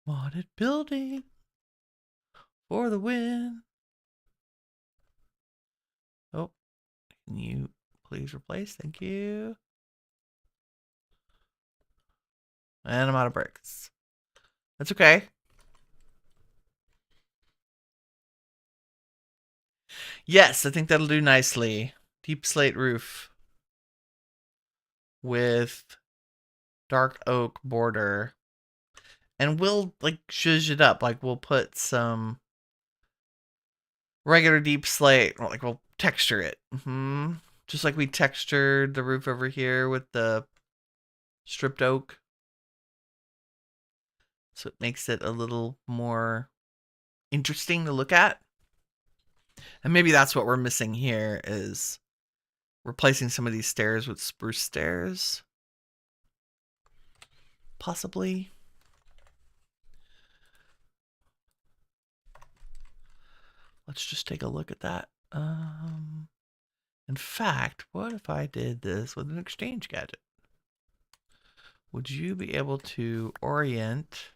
modded building for the win. Oh, can you please replace? Thank you. And I'm out of bricks. That's okay. Yes, I think that'll do nicely. Deep slate roof with dark oak border. And we'll like zhuzh it up. Like we'll put some regular deep slate, or like we'll texture it. Just like we textured the roof over here with the stripped oak. So it makes it a little more interesting to look at. And maybe that's what we're missing here, is replacing some of these stairs with spruce stairs. possibly. Let's just take a look at that. In fact, what if I did this with an exchange gadget? Would you be able to orient?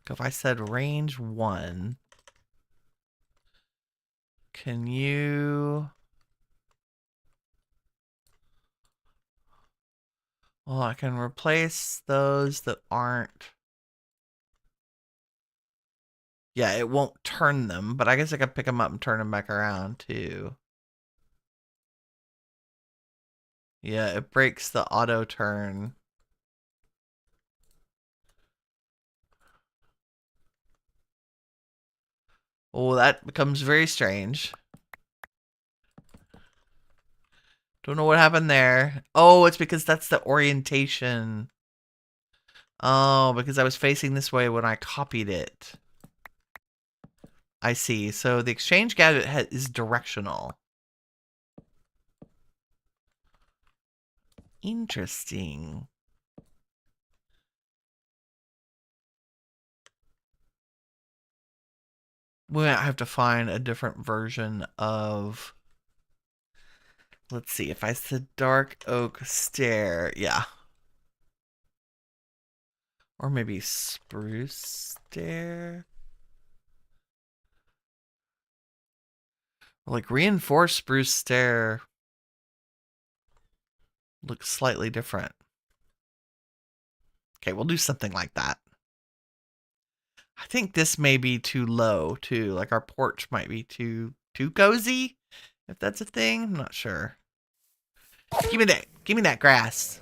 If I said range 1, can you... Well, I can replace those that aren't... Yeah, it won't turn them, but I guess I could pick them up and turn them back around too. Yeah, it breaks the auto turn. Oh, that becomes very strange. Don't know what happened there. Oh, it's because that's the orientation. Oh, because I was facing this way when I copied it. I see. So the exchange gadget is directional. Interesting. We might have to find a different version of... Let's see, if I said dark oak stair, yeah. Or maybe spruce stair. Like reinforced spruce stair looks slightly different. Okay, we'll do something like that. I think this may be too low too. Like our porch might be too cozy, if that's a thing. I'm not sure. Give me that grass.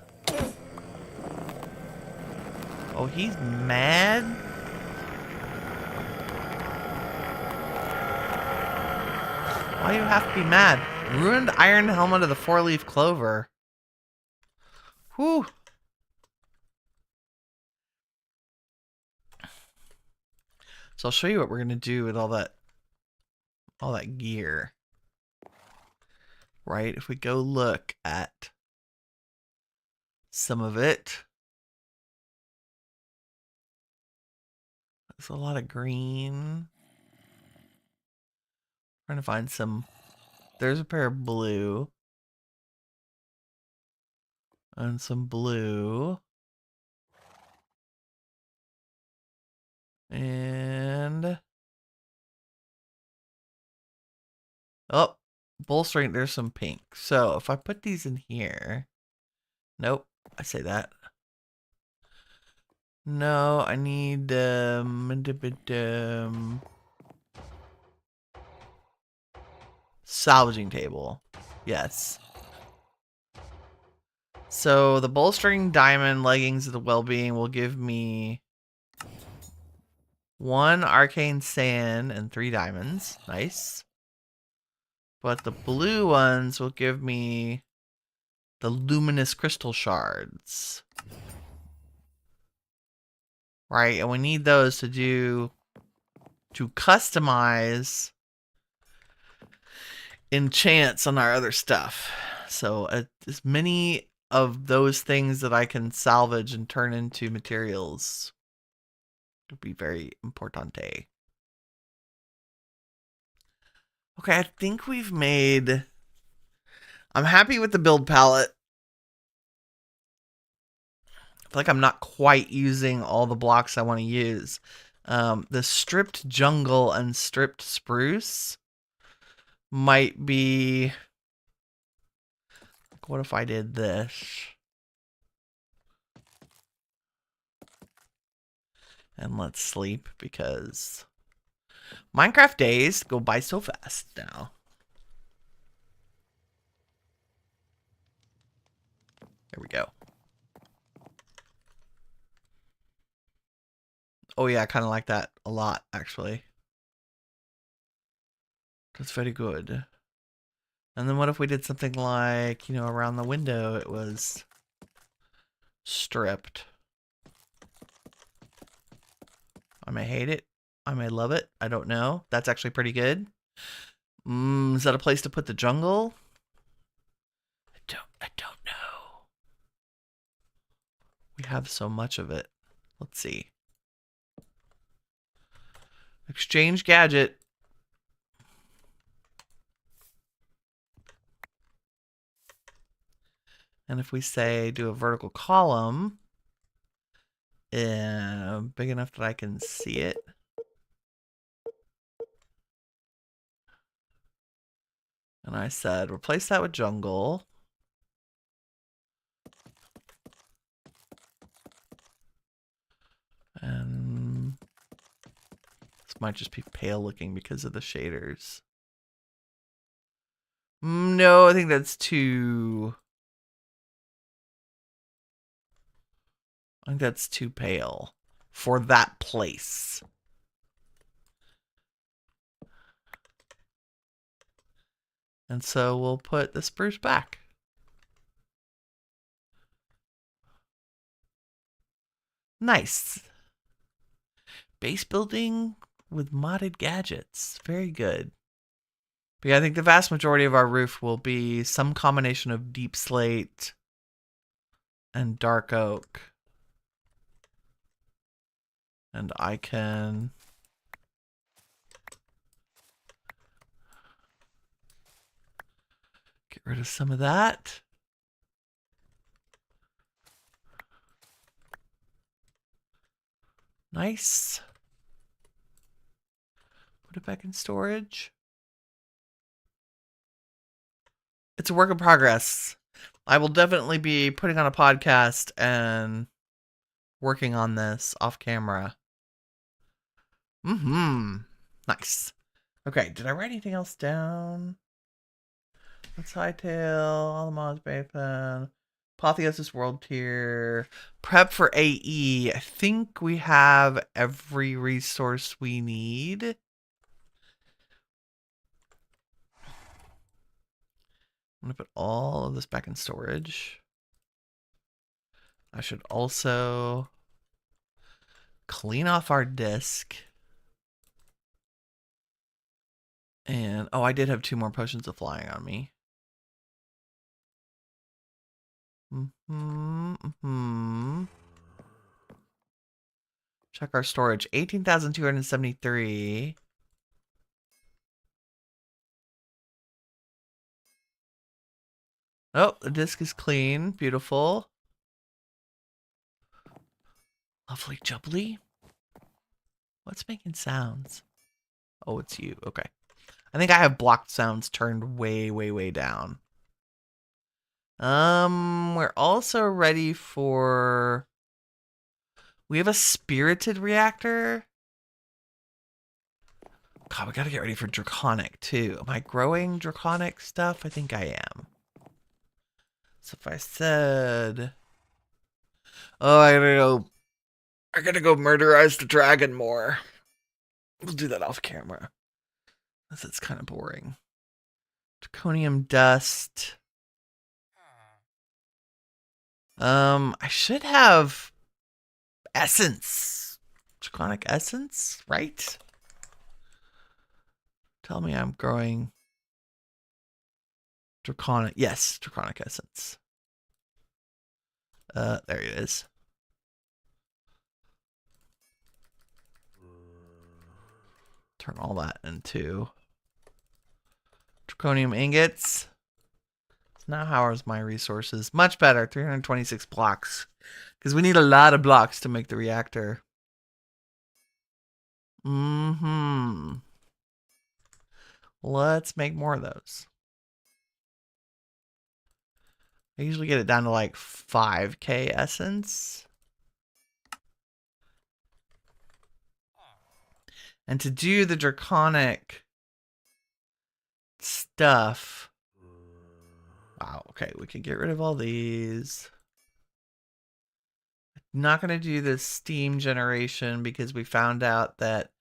Oh, he's mad? Why do you have to be mad? Ruined iron helmet of the 4-leaf clover. Whew. So I'll show you what we're gonna do with all that gear. Right? If we go look at some of it. There's a lot of green. Trying to find some. There's a pair of blue. And some blue. And oh, bolstering, there's some pink. So if I put these in here. Nope, I say that. No, I need salvaging table. Yes. So the bolstering diamond leggings of the well-being will give me 1 arcane sand and 3 diamonds. Nice. But the blue ones will give me the luminous crystal shards. Right, and we need those to customize enchants on our other stuff. So as many of those things that I can salvage and turn into materials would be very importante. Okay, I think we've made... I'm happy with the build palette. I feel like I'm not quite using all the blocks I want to use. The stripped jungle and stripped spruce might be... What if I did this? And let's sleep because Minecraft days go by so fast now. There we go. Oh yeah, I kind of like that a lot, actually. That's very good. And then what if we did something like, you know, around the window it was stripped. I may hate it. I may love it. I don't know. That's actually pretty good. Is that a place to put the jungle? I don't know. We have so much of it. Let's see. Exchange gadget. And if we say do a vertical column, big enough that I can see it. And I said, replace that with jungle. And this might just be pale looking because of the shaders. No, I think that's too... I think that's too pale for that place. And so we'll put the spruce back. Nice. Base building with modded gadgets. Very good. But yeah, I think the vast majority of our roof will be some combination of deep slate and dark oak. And I can... get rid of some of that. Nice. Put it back in storage. It's a work in progress. I will definitely be putting on a podcast and working on this off camera. Nice. Okay, did I write anything else down? Let's hightail, all the mods, Bapen, Apotheosis World Tier, prep for AE. I think we have every resource we need. I'm gonna put all of this back in storage. I should also clean off our disk. And, oh, I did have 2 more potions of flying on me. Check our storage. 18,273. Oh, the disk is clean. Beautiful. Lovely jubbly. What's making sounds? Oh, it's you. Okay. I think I have blocked sounds turned way, way, way down. We're also ready for... We have a spirited reactor. God, we gotta get ready for draconic too. Am I growing draconic stuff? I think I am. So if I said... Oh, I gotta go murderize the dragon more. We'll do that off camera. That's kind of boring. Draconium dust. I should have essence. Draconic essence, right? Tell me I'm growing draconic. Yes, draconic essence. There it is. Turn all that into draconium ingots. Now how is my resources? Much better. 326 blocks. Because we need a lot of blocks to make the reactor. Let's make more of those. I usually get it down to like 5k essence. And to do the draconic stuff... Wow, okay, we can get rid of all these. Not going to do the steam generation because we found out that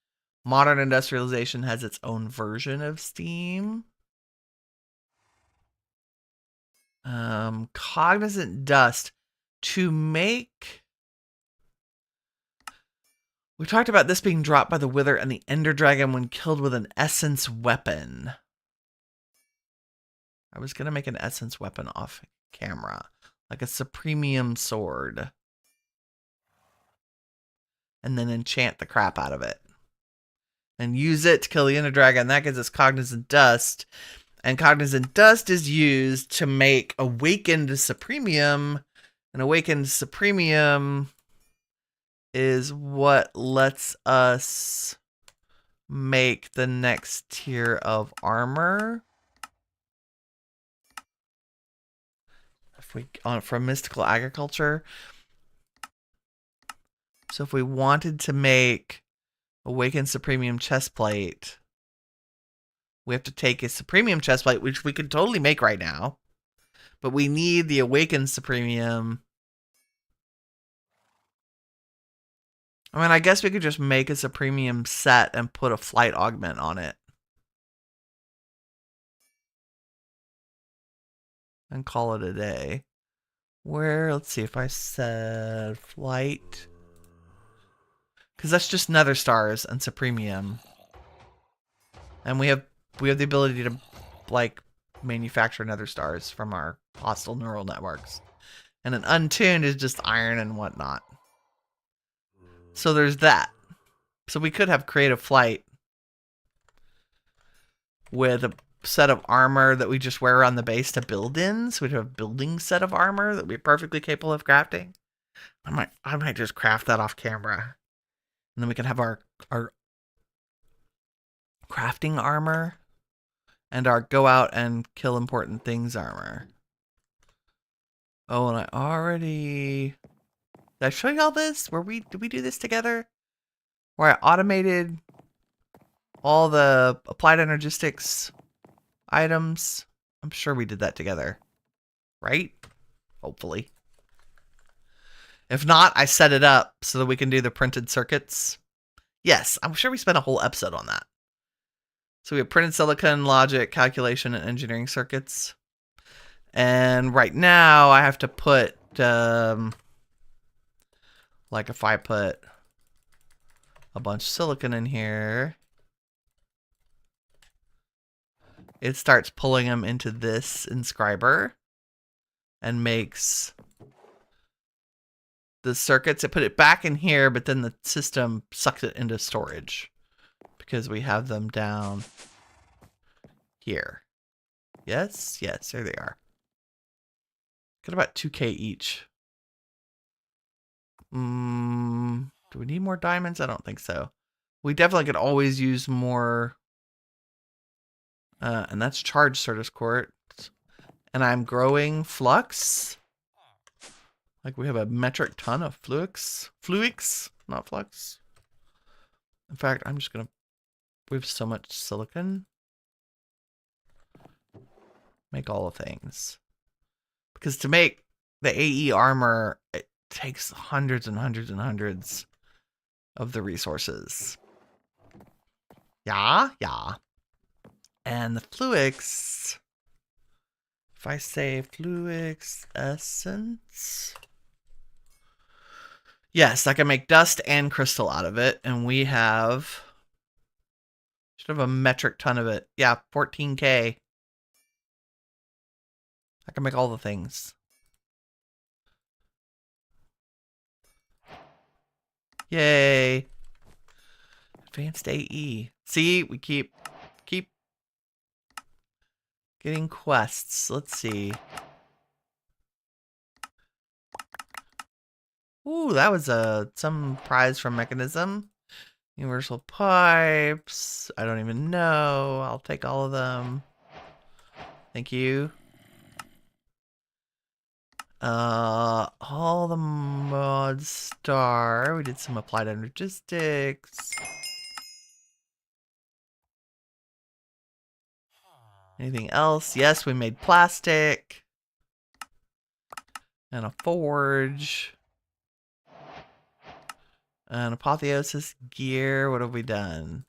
modern industrialization has its own version of steam. Cognizant dust to make... We talked about this being dropped by the Wither and the Ender Dragon when killed with an essence weapon. I was going to make an essence weapon off camera, like a Supremium sword. and then enchant the crap out of it. And use it to kill the Ender Dragon. That gives us Cognizant Dust. And Cognizant Dust is used to make Awakened Supremium. And Awakened Supremium is what lets us make the next tier of armor. If we from Mystical Agriculture. So if we wanted to make Awakened Supremium chestplate, we have to take a Supremium chestplate, which we could totally make right now. But we need the Awakened Supremium. I mean, I guess we could just make a Supremium set and put a flight augment on it. And call it a day. Let's see if I said flight. Because that's just nether stars and Supremium. And we have the ability to, like, manufacture nether stars from our hostile neural networks. And an untuned is just iron and whatnot. So there's that. So we could have creative flight with a set of armor that we just wear on the base to build in. So we'd have a building set of armor that we're perfectly capable of crafting. I might just craft that off camera. And then we can have our crafting armor and our go out and kill important things armor. Oh, and did I show you all this? Did we do this together? Where I automated all the applied energistics items. I'm sure we did that together. Right? Hopefully. If not, I set it up so that we can do the printed circuits. Yes, I'm sure we spent a whole episode on that. So we have printed silicon, logic, calculation, and engineering circuits. And right now I have to put, like if I put a bunch of silicon in here, it starts pulling them into this inscriber and makes the circuits. It put it back in here, but then the system sucks it into storage because we have them down here. Yes, there they are. Got about 2K each. Do we need more diamonds? I don't think so. We definitely could always use more. And that's charged Certus Quartz. And I'm growing flux. Like we have a metric ton of fluix, not flux. In fact, I'm just gonna. We have so much silicon. Make all the things. Because to make the AE armor, it takes hundreds and hundreds and hundreds of the resources. Yeah. And the fluix. If I say fluix essence. Yes, I can make dust and crystal out of it. And we have. Should have a metric ton of it. Yeah, 14K. I can make all the things. Yay. Advanced AE. See, we keep getting quests. Let's see. Ooh, that was some prize from Mechanism. Universal pipes. I don't even know. I'll take all of them. Thank you. All the mod star. We did some applied energistics. Anything else? Yes, we made plastic. And a forge. And apotheosis gear. What have we done?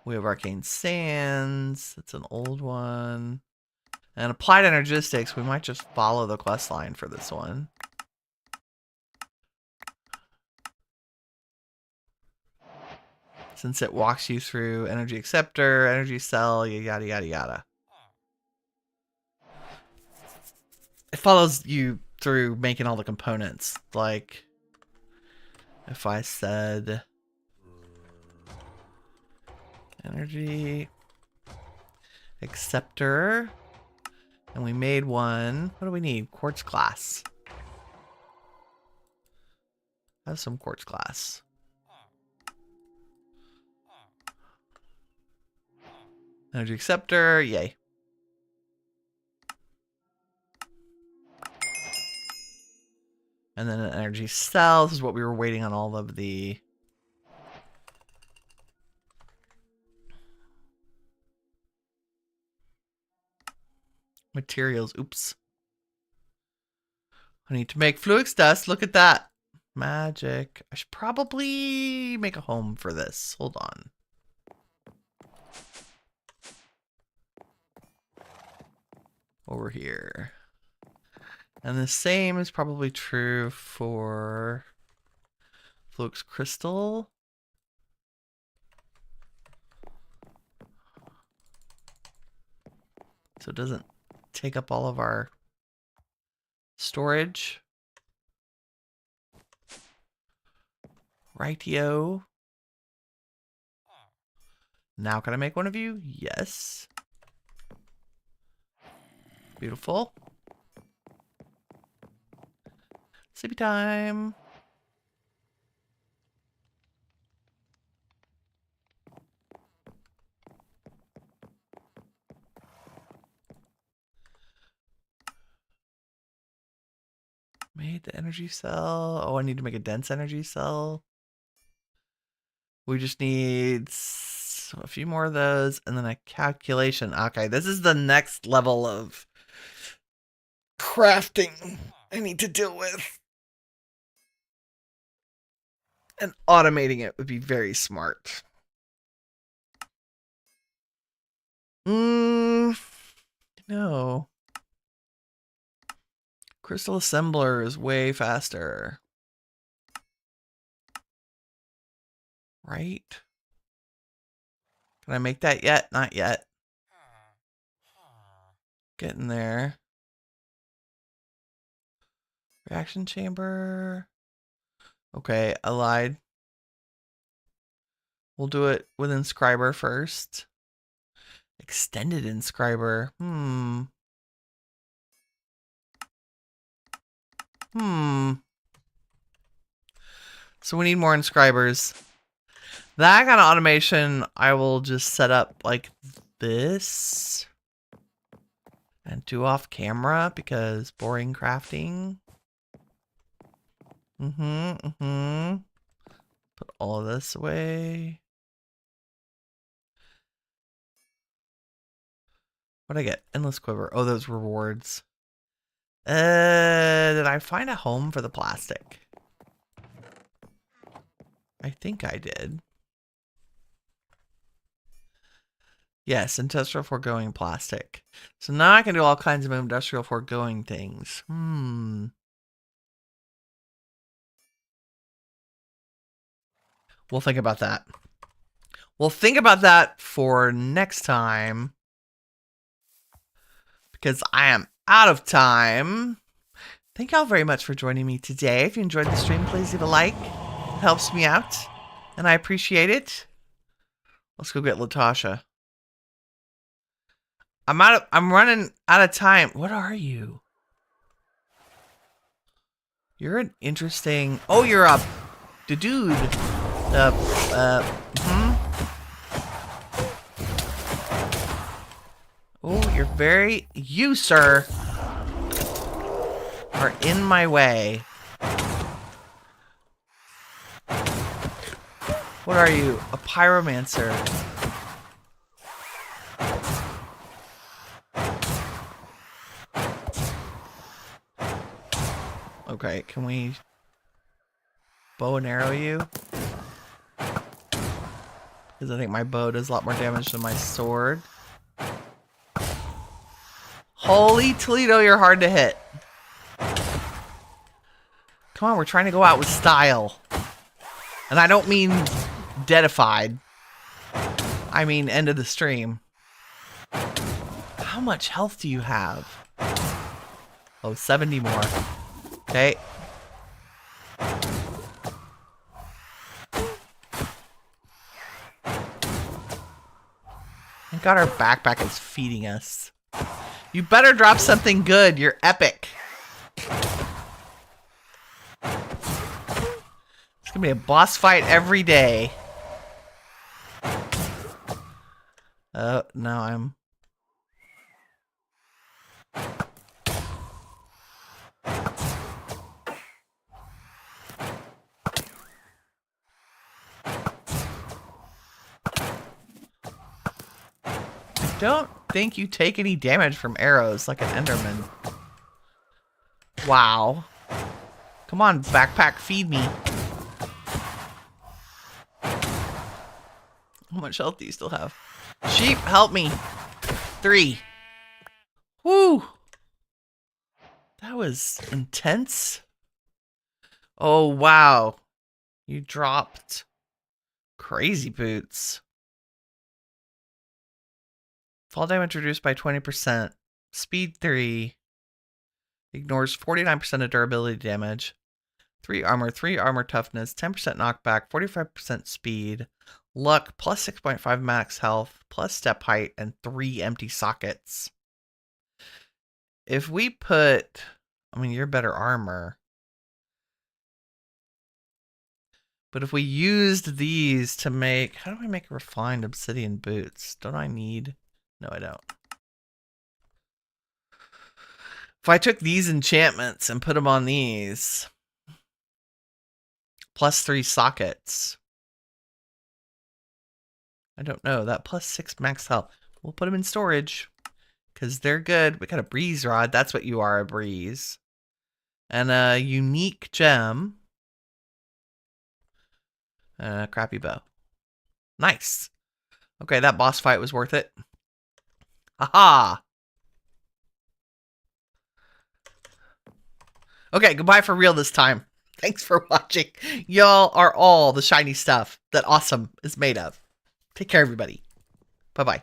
We have arcane sands. That's an old one. And applied energistics. We might just follow the quest line for this one. Since it walks you through energy acceptor, energy cell, yada yada yada. It follows you through making all the components. Like, If I said energy acceptor, and we made one. What do we need? Quartz glass. Have some quartz glass. Energy acceptor, yay. And then an energy cell. This is what we were waiting on all of the materials. Oops. I need to make Fluix dust. Look at that. Magic. I should probably make a home for this. Hold on. Over here. And the same is probably true for Fluix crystal. So it doesn't take up all of our storage. Rightio. Now can I make one of you? Yes. Beautiful. Sleepy time. Made the energy cell. Oh, I need to make a dense energy cell. We just need a few more of those and then a calculation. Okay, this is the next level of crafting I need to deal with. And automating it would be very smart. No. Crystal assembler is way faster. Right? Can I make that yet? Not yet. Getting there. Reaction chamber. Okay, I lied. We'll do it with inscriber first. Extended inscriber. So we need more inscribers. That kind of automation I will just set up like this. And do off camera because boring crafting. Put all of this away. What'd I get? Endless quiver. Oh, those rewards. Did I find a home for the plastic? I think I did. Yes, industrial foregoing plastic. So now I can do all kinds of industrial foregoing things. We'll think about that. We'll think about that for next time. Because I am out of time. Thank y'all very much for joining me today. If you enjoyed the stream, please leave a like. It helps me out. And I appreciate it. Let's go get Latasha. I'm running out of time. What are you? You're an interesting... Oh, you're a dude. Oh, you're very... You, sir, are in my way. What are you? A pyromancer. Okay, can we bow and arrow you? Because I think my bow does a lot more damage than my sword. Holy Toledo, you're hard to hit. Come on, we're trying to go out with style. And I don't mean deadified. I mean end of the stream. How much health do you have? Oh, 70 more. Okay. God, our backpack is feeding us. You better drop something good. You're epic. It's gonna be a boss fight every day. Oh, now I'm... Don't think you take any damage from arrows like an Enderman. Wow. Come on, backpack, feed me. How much health do you still have? Sheep, help me. 3. Woo! That was intense. Oh, wow. You dropped crazy boots. Fall damage reduced by 20%. Speed 3. Ignores 49% of durability damage. 3 armor toughness, 10% knockback, 45% speed. Luck, plus 6.5 max health, plus step height, and 3 empty sockets. If we put... I mean, you're better armor. But if we used these to make... How do I make refined obsidian boots? Don't I need... No, I don't. If I took these enchantments and put them on these... Plus 3 sockets... I don't know. That plus 6 max health. We'll put them in storage. Because they're good. We got a breeze rod. That's what you are, a breeze. And a unique gem. And a crappy bow. Nice. Okay, that boss fight was worth it. Haha. Okay, goodbye for real this time. Thanks for watching. Y'all are all the shiny stuff that awesome is made of. Take care, everybody. Bye-bye.